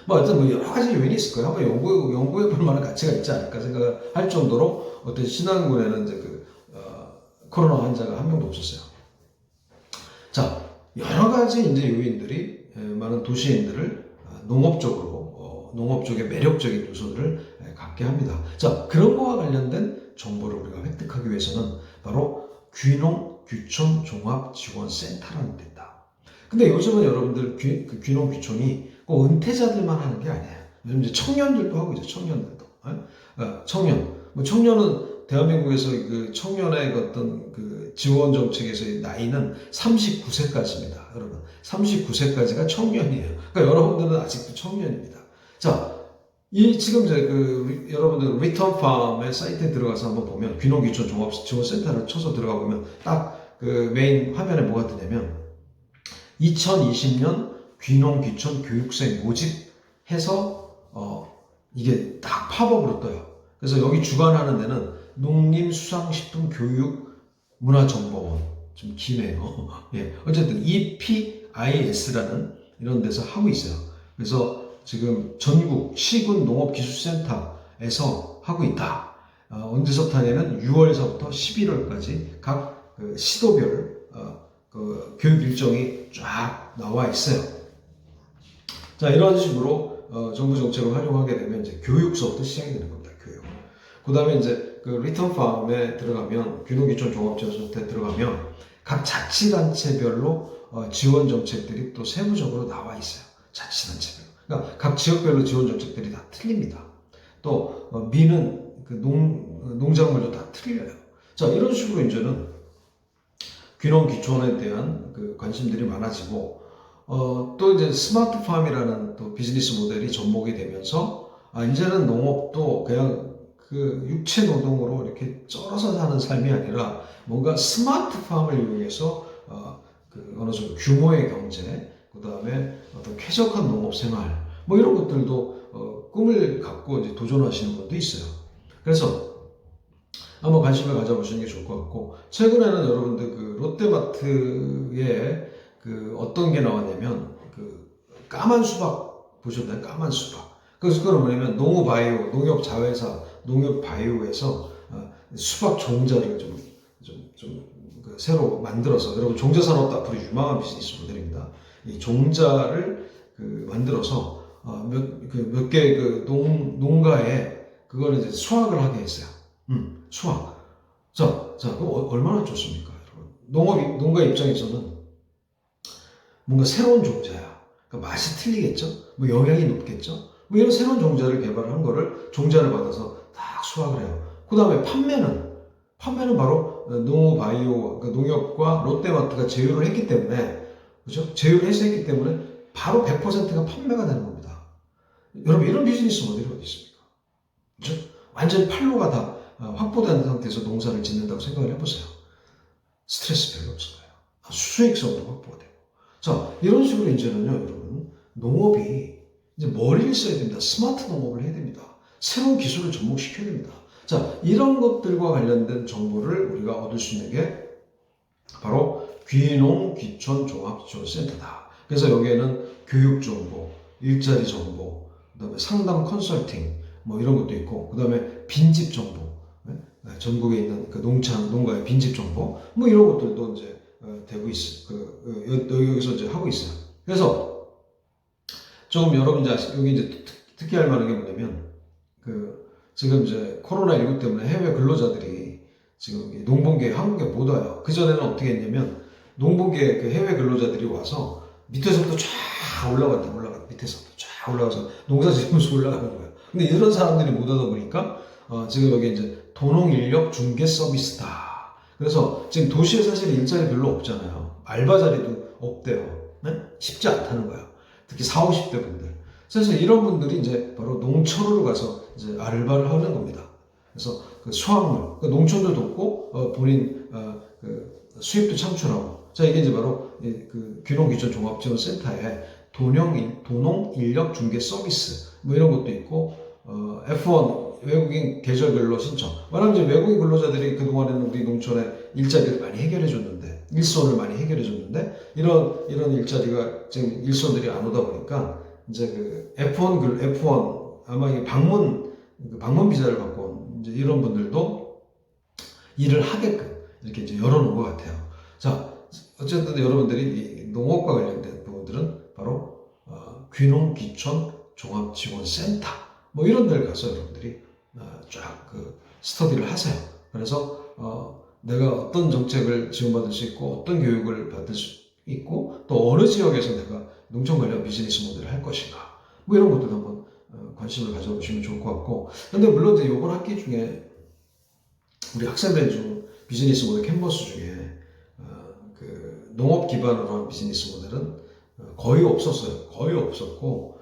뭐 어떤 뭐 여러 가지 요인이 있을 거예요. 한번 연구해 볼 만한 가치가 있지 않을까 생각할 정도로 어떤 신안군에는 이제 코로나 환자가 한 명도 없었어요. 자, 여러 가지 이제 요인들이 많은 도시인들을 농업 쪽의 매력적인 요소들을 갖게 합니다. 자, 그런 거와 관련된 정보를 우리가 획득하기 위해서는 바로 귀농귀촌 종합지원센터라는 데다. 근데 요즘은 여러분들 귀농귀촌이 꼭 은퇴자들만 하는 게 아니에요. 요즘 이제 청년들도 하고 있죠. 청년들도. 청년. 뭐 청년은 대한민국에서 그 청년의 어떤 그 지원 정책에서의 나이는 39세까지입니다. 여러분. 39세까지가 청년이에요. 그러니까 여러분들은 아직도 청년입니다. 자, 지금 이제 여러분들 리턴팜의 사이트에 들어가서 한번 보면 귀농귀촌 종합지원센터를 쳐서 들어가 보면 딱 그 메인 화면에 뭐가 뜨냐면 2020년 귀농귀촌 교육생 모집해서 이게 딱 팝업으로 떠요. 그래서 여기 주관하는 데는 농림수산식품교육문화정보원, 좀 기네요. 예, 어쨌든 EPIS라는 이런 데서 하고 있어요. 그래서 지금 전국 시군 농업기술센터에서 하고 있다. 언제서부터냐면 6월서부터 11월까지 각 시도별 교육 일정이 쫙 나와 있어요. 자, 이런 식으로 정부 정책을 활용하게 되면 이제 교육서부터 시작이 되는 겁니다. 교육. 그 다음에 이제 리턴팜에 들어가면 귀농귀촌 종합지원센터에 들어가면 각 자치단체별로 지원 정책들이 또 세부적으로 나와 있어요. 자치단체별로. 그러니까 각 지역별로 지원 정책들이 다 틀립니다. 또 미는 농작물도 다 틀려요. 자, 이런 식으로 이제는 귀농귀촌에 대한 관심들이 많아지고 또 이제 스마트팜이라는 또 비즈니스 모델이 접목이 되면서 이제는 농업도 그냥 육체 노동으로 이렇게 쩔어서 사는 삶이 아니라 뭔가 스마트팜을 이용해서 어느 정도 규모의 경제, 그 다음에 어떤 쾌적한 농업 생활, 뭐 이런 것들도 꿈을 갖고 이제 도전하시는 분도 있어요. 그래서 한번 관심을 가져보시는 게 좋을 것 같고, 최근에는 여러분들 롯데마트에 어떤 게 나왔냐면 까만 수박 보셨나요? 까만 수박. 그래서 그건 뭐냐면 농업바이오, 농협자회사, 농협바이오에서 수박 종자를 좀 새로 만들어서, 여러분 종자산업도 앞으로 유망한 비즈니스 모델입니다. 이 종자를 만들어서 몇 개 농가에 그걸 이제 수확을 하게 했어요. 수확. 자, 그럼 얼마나 좋습니까, 여러분? 농가 입장에서는 뭔가 새로운 종자야. 그러니까 맛이 틀리겠죠? 뭐 영양이 높겠죠? 뭐 이런 새로운 종자를 개발한 거를 종자를 받아서 딱 수확을 해요. 그 다음에 판매는 바로 농업바이오, 그러니까 농협과 롯데마트가 제휴를 했기 때문에, 그죠? 제휴를 해서 했기 때문에 바로 100%가 판매가 되는 겁니다. 여러분, 이런 비즈니스 모델이 어디 있습니까? 완전히 팔로가 다 확보된 상태에서 농사를 짓는다고 생각을 해보세요. 스트레스 별로 없을 거예요. 수익성도 확보가 되고. 자, 이런 식으로 이제는요, 여러분, 농업이 이제 머리를 써야 됩니다. 스마트 농업을 해야 됩니다. 새로운 기술을 접목시켜야 됩니다. 자, 이런 것들과 관련된 정보를 우리가 얻을 수 있는 게 바로 귀농귀촌종합지원센터다. 그래서 여기에는 교육 정보, 일자리 정보, 그다음에 상담 컨설팅, 뭐 이런 것도 있고, 그다음에 빈집 정보, 전국에 있는 그 농가의 빈집 정보, 뭐 이런 것들도 이제 되고 여기서 이제 하고 있어요. 그래서 조금 여러분 여기 이제 특이할 만한 게 뭐냐면, 지금 이제 코로나19 때문에 해외 근로자들이 지금 농번기에 한국에 못 와요. 그전에는 어떻게 했냐면, 농번기에 그 해외 근로자들이 와서 밑에서부터 쫙 올라갔다, 밑에서부터 쫙 올라가서 농사 지으면서 올라가는 거예요. 근데 이런 사람들이 못 오다 보니까, 지금 여기 이제 도농인력 중개 서비스다. 그래서 지금 도시에 사실 일자리 별로 없잖아요. 알바 자리도 없대요. 네? 쉽지 않다는 거예요. 특히 40, 50대 분들. 그래서 이런 분들이 이제 바로 농촌으로 가서 이제 알바를 하는 겁니다. 그래서 그 수확물, 그 농촌도 돕고, 본인, 수입도 창출하고. 자, 이게 이제 바로 그 귀농귀촌종합지원센터의 도농인력 중개 서비스, 뭐 이런 것도 있고, F1 외국인 계절별로 신청. 왜냐하면 이제 외국인 근로자들이 그동안에는 우리 농촌에 일자리를 많이 해결해 줬는데, 일손을 많이 해결해 줬는데, 이런 일자리가 지금 일손들이 안 오다 보니까, 이제 그 F1 아마 이 방문 비자를 갖고 온 이제 이런 분들도 일을 하게끔 이렇게 이제 열어놓은 것 같아요. 자, 어쨌든 여러분들이 이 농업과 관련된 부분들은 바로 귀농귀촌 종합지원센터 뭐 이런 데를 가서 여러분들이 쫙 스터디를 하세요. 그래서 내가 어떤 정책을 지원받을 수 있고 어떤 교육을 받을 수 있고 또 어느 지역에서 내가 농촌 관련 비즈니스 모델을 할 것인가 뭐 이런 것도 한번 관심을 가져보시면 좋을 것 같고, 근데 물론 이제 이번 학기 중에 우리 학생들 중 비즈니스 모델 캔버스 중에 그 농업 기반으로 한 비즈니스 모델은 거의 없었어요. 거의 없었고,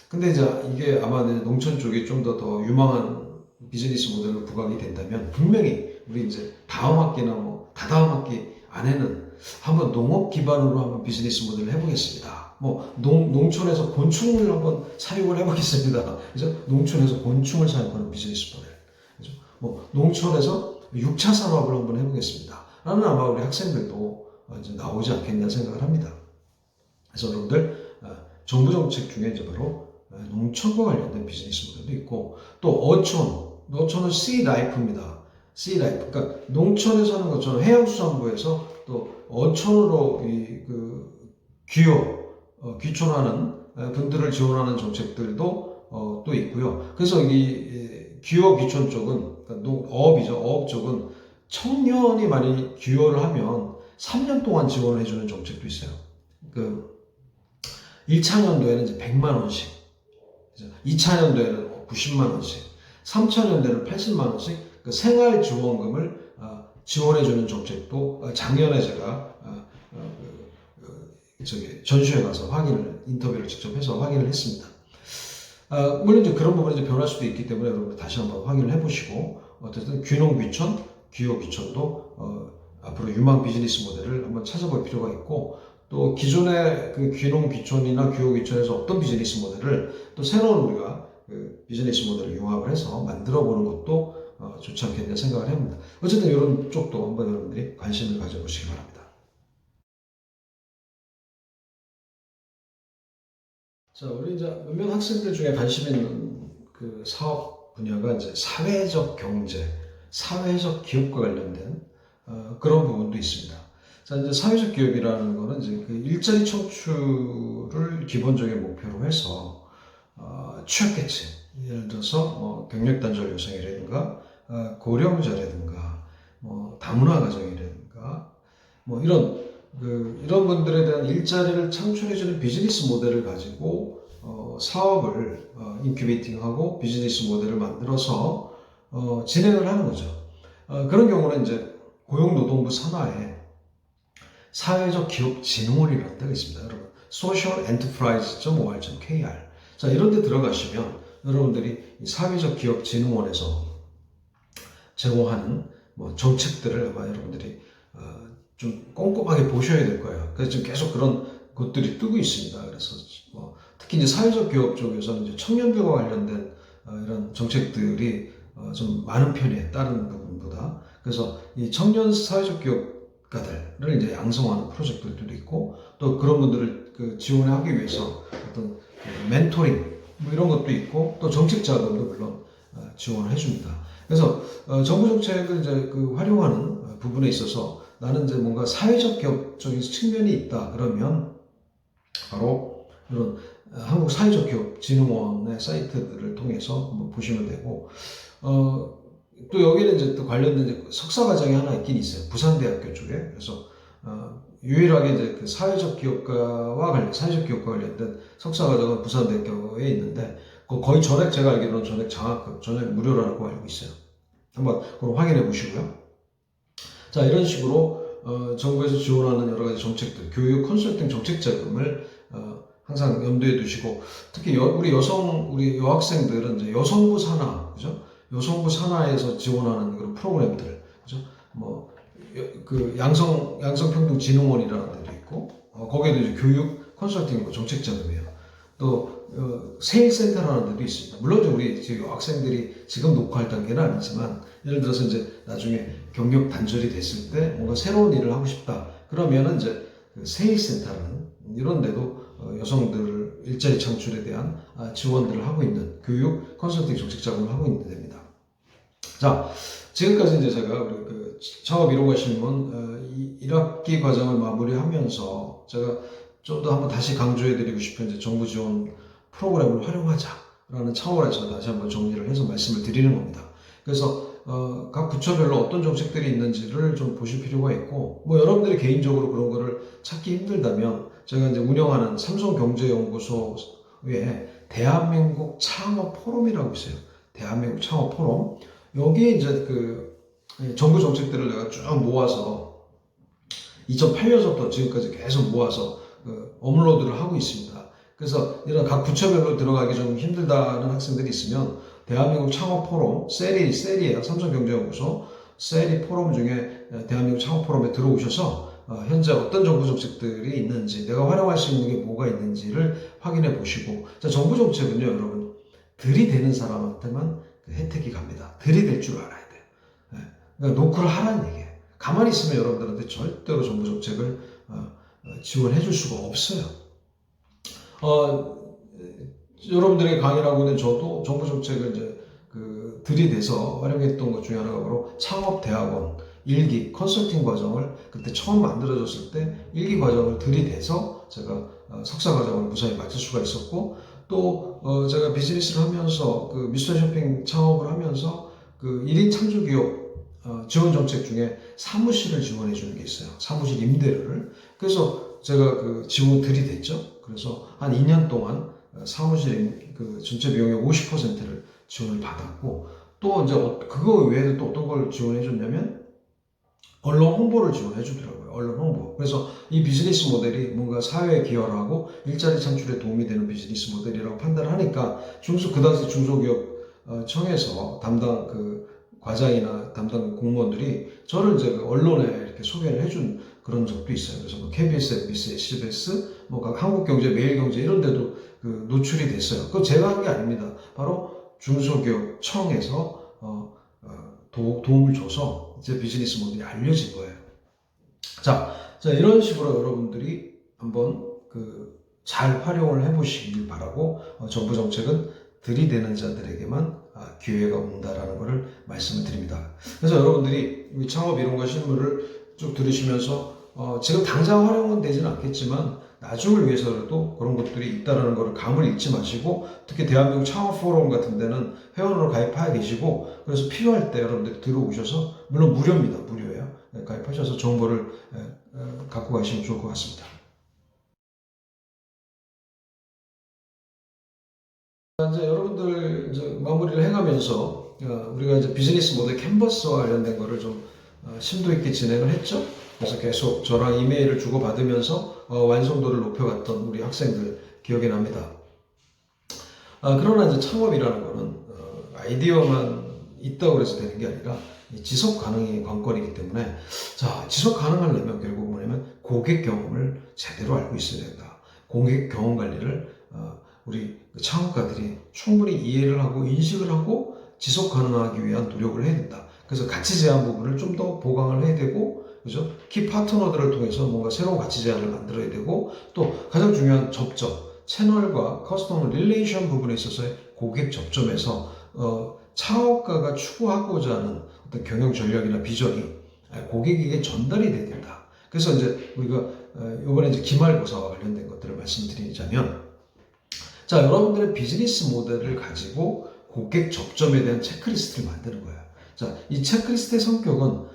근데 이제 이게 아마 농촌 쪽이 좀 더 유망한 비즈니스 모델로 부각이 된다면 분명히 우리 이제 다음 학기나 뭐 다다음 학기 안에는 한번 농업 기반으로 한번 비즈니스 모델을 해보겠습니다. 뭐 농촌에서 곤충을 한번 사육을 해보겠습니다. 그죠? 농촌에서 곤충을 사육하는 비즈니스 모델. 그죠? 뭐 농촌에서 6차 산업을 한번 해보겠습니다. 라는 아마 우리 학생들도 이제 나오지 않겠나 생각을 합니다. 그래서 여러분들 정부 정책 중에 이제 바로 농촌과 관련된 비즈니스 모델도 있고, 또 어촌은 Sea Life입니다. Sea Life. 그러니까 농촌에서 하는 것처럼 해양수산부에서 또 어촌으로 귀촌하는 분들을 지원하는 정책들도 또 있고요. 그래서 이 귀여 귀촌 쪽은 그러니까 어업이죠. 어업 쪽은 청년이 많이 귀여를 하면 3년 동안 지원을 해주는 정책도 있어요. 1차 년도에는 이제 100만 원씩, 2차 년도에는 90만 원씩, 3차 년도에는 80만 원씩 생활지원금을 지원해주는 정책도 작년에 제가 전시회 가서 인터뷰를 직접 해서 확인을 했습니다. 물론 이제 그런 부분이 이제 변할 수도 있기 때문에 여러분 다시 한번 확인을 해보시고, 어쨌든 귀농귀촌, 귀여귀촌도 앞으로 유망 비즈니스 모델을 한번 찾아볼 필요가 있고, 또 기존의 그 귀농귀촌이나 귀여귀촌에서 어떤 비즈니스 모델을 또 새로운 우리가 그 비즈니스 모델을 융합을 해서 만들어 보는 것도 좋지 않겠냐 생각을 합니다. 어쨌든 이런 쪽도 한번 여러분들이 관심을 가져보시기 바랍니다. 자, 우리 이제 몇몇 학생들 중에 관심 있는 그 사업 분야가 이제 사회적 경제, 사회적 기업과 관련된 그런 부분도 있습니다. 자, 이제 사회적 기업이라는 거는 이제 그 일자리 창출을 기본적인 목표로 해서 취약계층, 예를 들어서 경력 단절 여성이라든가 고령자라든가 다문화 가정이라든가 이런 분들에 대한 일자리를 창출해주는 비즈니스 모델을 가지고 사업을 인큐베이팅하고 비즈니스 모델을 만들어서 진행을 하는 거죠. 그런 경우는 이제 고용노동부 산하에 사회적 기업 진흥원이라는 데가 있습니다. 여러분, socialenterprise.or.kr. 자, 이런 데 들어가시면 여러분들이 사회적 기업 진흥원에서 제공하는 뭐 정책들을 아마 여러분들이 좀 꼼꼼하게 보셔야 될 거예요. 그래서 지금 계속 그런 것들이 뜨고 있습니다. 그래서 뭐 특히 이제 사회적 기업 쪽에서는 이제 청년들과 관련된 이런 정책들이 좀 많은 편이에요. 다른 부분보다. 그래서 이 청년 사회적 기업가들을 이제 양성하는 프로젝트들도 있고 또 그런 분들을 지원하기 위해서 어떤 멘토링 뭐 이런 것도 있고 또 정책 자금도 물론 지원을 해줍니다. 그래서 정부 정책을 이제 활용하는 부분에 있어서 나는 이제 뭔가 사회적 기업적인 측면이 있다 그러면 바로 이런 한국 사회적 기업 진흥원의 사이트들을 통해서 한번 보시면 되고 또 여기는 이제 또 관련된 이제 석사 과정이 하나 있긴 있어요. 부산대학교 쪽에. 그래서 유일하게 이제 그 사회적 기업과 관련된 석사 과정은 부산대학교에 있는데 거의 전액 제가 알기로는 전액 장학금, 전액 무료라고 알고 있어요. 한번 그걸 확인해 보시고요. 자, 이런 식으로 정부에서 지원하는 여러 가지 정책들, 교육 컨설팅 정책 자금을 항상 염두에 두시고 특히 우리 여학생들은 이제 여성부 산하, 그죠? 여성부 산하에서 지원하는 그런 프로그램들, 그죠? 뭐 양성평등진흥원이라는 데도 있고 거기에도 이제 교육 컨설팅 정책 자금이에요. 또 세일센터라는 데도 있습니다. 물론 우리 지금 학생들이 지금 녹화할 단계는 아니지만 예를 들어서 이제 나중에 경력 단절이 됐을 때 뭔가 새로운 일을 하고 싶다 그러면은 이제 세일센터라는 이런 데도 여성들 일자리 창출에 대한 지원들을 하고 있는 교육 컨설팅 정책 자금을 하고 있는 데입니다. 자, 지금까지 이제 제가 우리 창업 이루고 신문 1학기 과정을 마무리하면서 제가 좀 더 한번 다시 강조해드리고 싶은 이제 정부 지원 프로그램을 활용하자라는 차원에서 다시 한번 정리를 해서 말씀을 드리는 겁니다. 그래서 각 부처별로 어떤 정책들이 있는지를 좀 보실 필요가 있고 뭐 여러분들이 개인적으로 그런 거를 찾기 힘들다면 제가 이제 운영하는 삼성경제연구소에 대한민국 창업 포럼이라고 있어요. 대한민국 창업 포럼. 여기에 이제 정부 정책들을 내가 쭉 모아서 2008년부터 지금까지 계속 모아서 업로드를 하고 있습니다. 그래서 이런 각 부처별로 들어가기 좀 힘들다는 학생들이 있으면 대한민국 창업 포럼, 셀이에요. 삼성경제연구소, 셀이 포럼 중에 대한민국 창업 포럼에 들어오셔서 현재 어떤 정부 정책들이 있는지, 내가 활용할 수 있는 게 뭐가 있는지를 확인해 보시고, 자, 정부 정책은요, 여러분, 들이대는 사람한테만 혜택이 갑니다. 들이댈 줄 알아야 돼요. 그러니까 노크를 하라는 얘기예요. 가만히 있으면 여러분들한테 절대로 정부 정책을 지원해 줄 수가 없어요. 여러분들에게 강의를 하고 있는 저도 정부 정책을 이제 들이대서 활용했던 것 중에 하나가 바로 창업대학원 1기 컨설팅 과정을 그때 처음 만들어졌을 때 1기 과정을 들이대서 제가 석사 과정을 무사히 마칠 수가 있었고 또 제가 비즈니스를 하면서 미스터 쇼핑 창업을 하면서 1인 창조기업 지원 정책 중에 사무실을 지원해 주는 게 있어요. 사무실 임대료를. 그래서 제가 지원 들이댔죠. 그래서 한 2년 동안 사무실 전체 비용의 50%를 지원을 받았고 또 이제 그거 외에도 또 어떤 걸 지원해 줬냐면 언론 홍보를 지원해 주더라고요. 언론 홍보. 그래서 이 비즈니스 모델이 뭔가 사회에 기여를 하고 일자리 창출에 도움이 되는 비즈니스 모델이라고 판단을 하니까 그 당시 중소기업 청에서 담당 과장이나 담당 공무원들이 저를 이제 언론에 이렇게 소개를 해준 그런 적도 있어요. 그래서 뭐 KBS, MBC, SBS, 뭐 한국경제, 매일경제 이런 데도 노출이 됐어요. 그거 제가 한 게 아닙니다. 바로 중소기업 청에서 도움을 줘서 제 비즈니스 모델이 알려진 거예요. 자, 이런 식으로 여러분들이 한번 잘 활용을 해보시길 바라고 정부 정책은 들이대는 자들에게만 기회가 온다라는 것을 말씀을 드립니다. 그래서 여러분들이 이 창업 이론과 실무를 쭉 들으시면서 지금 당장 활용은 되지는 않겠지만 나중을 위해서라도 그런 것들이 있다는 것을 감을 잃지 마시고 특히 대한민국 창업 포럼 같은 데는 회원으로 가입하여 계시고 그래서 필요할 때 여러분들이 들어오셔서 물론 무료입니다. 무료예요. 가입하셔서 정보를 갖고 가시면 좋을 것 같습니다. 이제 여러분들 이제 마무리를 해가면서 우리가 이제 비즈니스 모델 캔버스와 관련된 거를 좀 심도 있게 진행을 했죠. 그래서 계속 저랑 이메일을 주고받으면서 완성도를 높여갔던 우리 학생들 기억이 납니다. 그러나 이제 창업이라는 거는 아이디어만 있다고 해서 되는 게 아니라 지속 가능이 관건이기 때문에 자, 지속 가능하려면 결국 뭐냐면 고객 경험을 제대로 알고 있어야 된다. 고객 경험 관리를 우리 창업가들이 충분히 이해를 하고 인식을 하고 지속 가능하기 위한 노력을 해야 된다. 그래서 가치 제한 부분을 좀 더 보강을 해야 되고, 그죠? 키 파트너들을 통해서 뭔가 새로운 가치 제한을 만들어야 되고, 또 가장 중요한 접점, 채널과 커스터머 릴레이션 부분에 있어서의 고객 접점에서 창업가가 추구하고자 하는 어떤 경영 전략이나 비전이 고객에게 전달이 돼야 된다. 그래서 이제 우리가 이번에 이제 기말고사와 관련된 것들을 말씀드리자면, 자, 여러분들의 비즈니스 모델을 가지고 고객 접점에 대한 체크리스트를 만드는 거예요. 자, 이 체크리스트의 성격은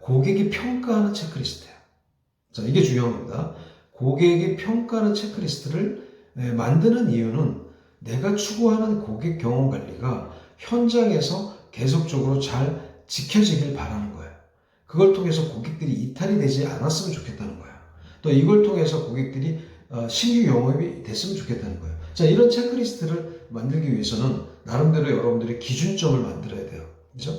고객이 평가하는 체크리스트예요. 자, 이게 중요한 겁니다. 고객이 평가하는 체크리스트를 만드는 이유는 내가 추구하는 고객 경험 관리가 현장에서 계속적으로 잘 지켜지길 바라는 거예요. 그걸 통해서 고객들이 이탈이 되지 않았으면 좋겠다는 거예요. 또 이걸 통해서 고객들이 신규 영업이 됐으면 좋겠다는 거예요. 자, 이런 체크리스트를 만들기 위해서는 나름대로 여러분들이 기준점을 만들어야 돼요. 그죠?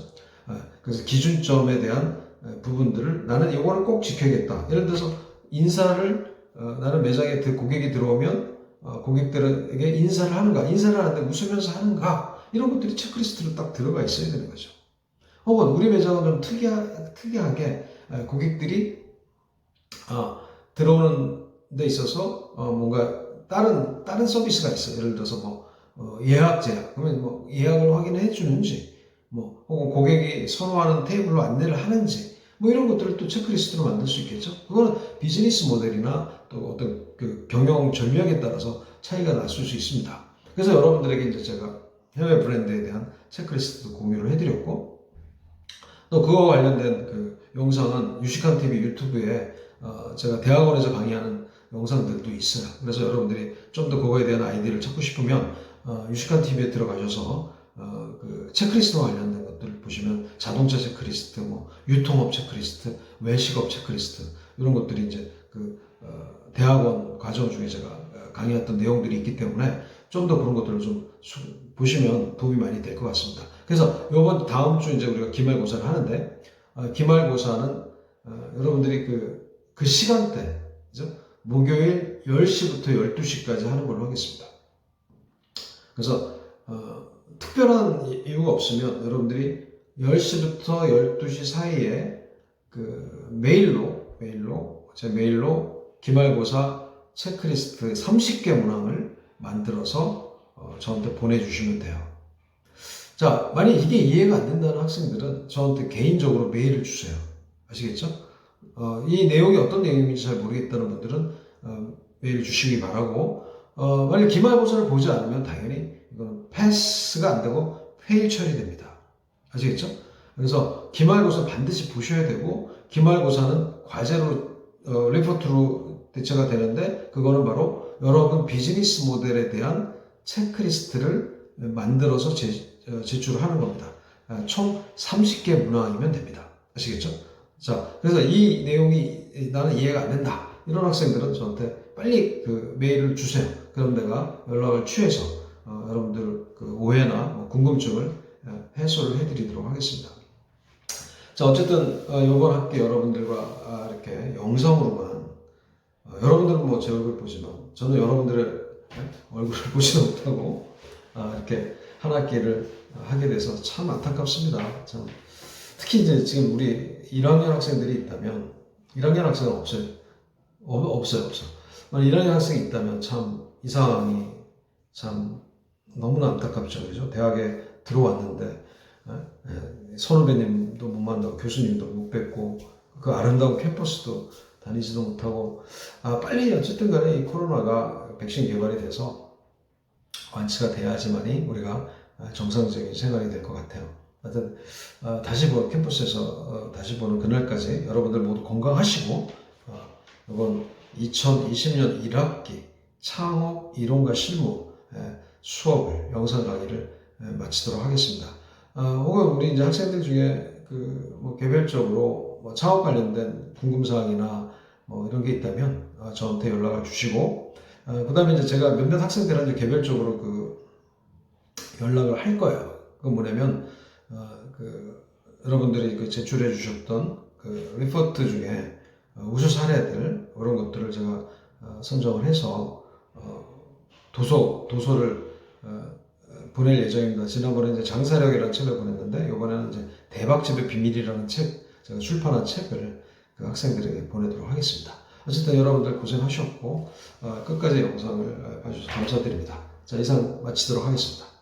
그래서 기준점에 대한 부분들을 나는 이거는 꼭 지켜야겠다. 예를 들어서 인사를 나는 매장에 고객이 들어오면 고객들에게 인사를 하는가, 인사를 하는데 웃으면서 하는가, 이런 것들이 체크리스트로 딱 들어가 있어야 되는 거죠. 혹은 우리 매장은 좀 특이하게 고객들이 들어오는 데 있어서 뭔가 다른 서비스가 있어요. 예를 들어서 예약 제약, 그러면 예약을 확인해 주는지, 혹은 고객이 선호하는 테이블로 안내를 하는지, 이런 것들을 또 체크리스트로 만들 수 있겠죠. 그거는 비즈니스 모델이나 또 어떤 그 경영 전략에 따라서 차이가 났을 수 있습니다. 그래서 여러분들에게 이제 제가 해외 브랜드에 대한 체크리스트도 공유를 해드렸고, 또 그와 관련된 그 영상은 유식한 TV 유튜브에 제가 대학원에서 강의하는 영상들도 있어요. 그래서 여러분들이 좀 더 그거에 대한 아이디어를 찾고 싶으면 유식한 TV에 들어가셔서 그 체크리스트와 관련된 것들을 보시면 자동차 체크리스트, 유통업 체크리스트, 외식업 체크리스트, 이런 것들이 이제 그 대학원 과정 중에 제가 강의했던 내용들이 있기 때문에 좀 더 그런 것들을 좀 보시면 도움이 많이 될 것 같습니다. 그래서 다음 주 이제 우리가 기말고사를 하는데, 기말고사는 여러분들이 그 시간대, 그죠? 목요일 10시부터 12시까지 하는 걸로 하겠습니다. 그래서 특별한 이유가 없으면 여러분들이 10시부터 12시 사이에 그 메일로 제 메일로 기말고사 체크리스트 30개 문항을 만들어서 저한테 보내주시면 돼요. 자, 만약 이게 이해가 안 된다는 학생들은 저한테 개인적으로 메일을 주세요. 아시겠죠? 이 내용이 어떤 내용인지 잘 모르겠다는 분들은 메일 주시기 바라고, 만약 기말고사를 보지 않으면 당연히 이건 패스가 안 되고 페일 처리됩니다. 아시겠죠? 그래서 기말고사 반드시 보셔야 되고, 기말고사는 과제로 리포트로 대체가 되는데, 그거는 바로 여러분 비즈니스 모델에 대한 체크리스트를 만들어서 제출을 하는 겁니다. 총 30개 문항이면 됩니다. 아시겠죠? 자, 그래서 이 내용이 나는 이해가 안 된다, 이런 학생들은 저한테 빨리 그 메일을 주세요. 그럼 내가 연락을 취해서 여러분들 그 오해나 궁금증을 해소를 해드리도록 하겠습니다. 자, 어쨌든 이번 학기 여러분들과 이렇게 영상으로만, 여러분들은 제 얼굴 보지만 저는 여러분들의 얼굴을 보지도 못하고 이렇게 한 학기를 하게 돼서 참 안타깝습니다. 참. 특히 이제 지금 우리 1학년 학생들이 있다면, 1학년 학생은 없어요. 없어요. 1학년 학생이 있다면 참 이 상황이 참 너무나 안타깝죠. 그죠? 대학에 들어왔는데 선후배님도 못 만나고 교수님도 못 뵙고 그 아름다운 캠퍼스도 다니지도 못하고, 빨리 어쨌든 간에 이 코로나가 백신 개발이 돼서 완치가 돼야지만이 우리가 정상적인 생활이 될 것 같아요. 하여튼 다시 캠퍼스에서 다시 보는 그날까지 여러분들 모두 건강하시고, 이번 2020년 1학기 창업 이론과 실무 수업을, 영상 강의를 마치도록 하겠습니다. 혹은 우리 이제 학생들 중에 개별적으로 창업 관련된 궁금사항이나 이런 게 있다면 저한테 연락을 주시고, 그 다음에 이제 제가 몇몇 학생들한테 개별적으로 연락을 할 거예요. 그 뭐냐면 여러분들이 제출해 주셨던 리포트 중에 우수 사례들 그런 것들을 제가 선정을 해서 도서를 보낼 예정입니다. 지난번에 이제 장사력이라는 책을 보냈는데 이번에는 이제 대박집의 비밀이라는 책 제가 출판한 책을 그 학생들에게 보내도록 하겠습니다. 어쨌든 여러분들 고생하셨고 끝까지 영상을 봐주셔서 감사드립니다. 자, 이상 마치도록 하겠습니다.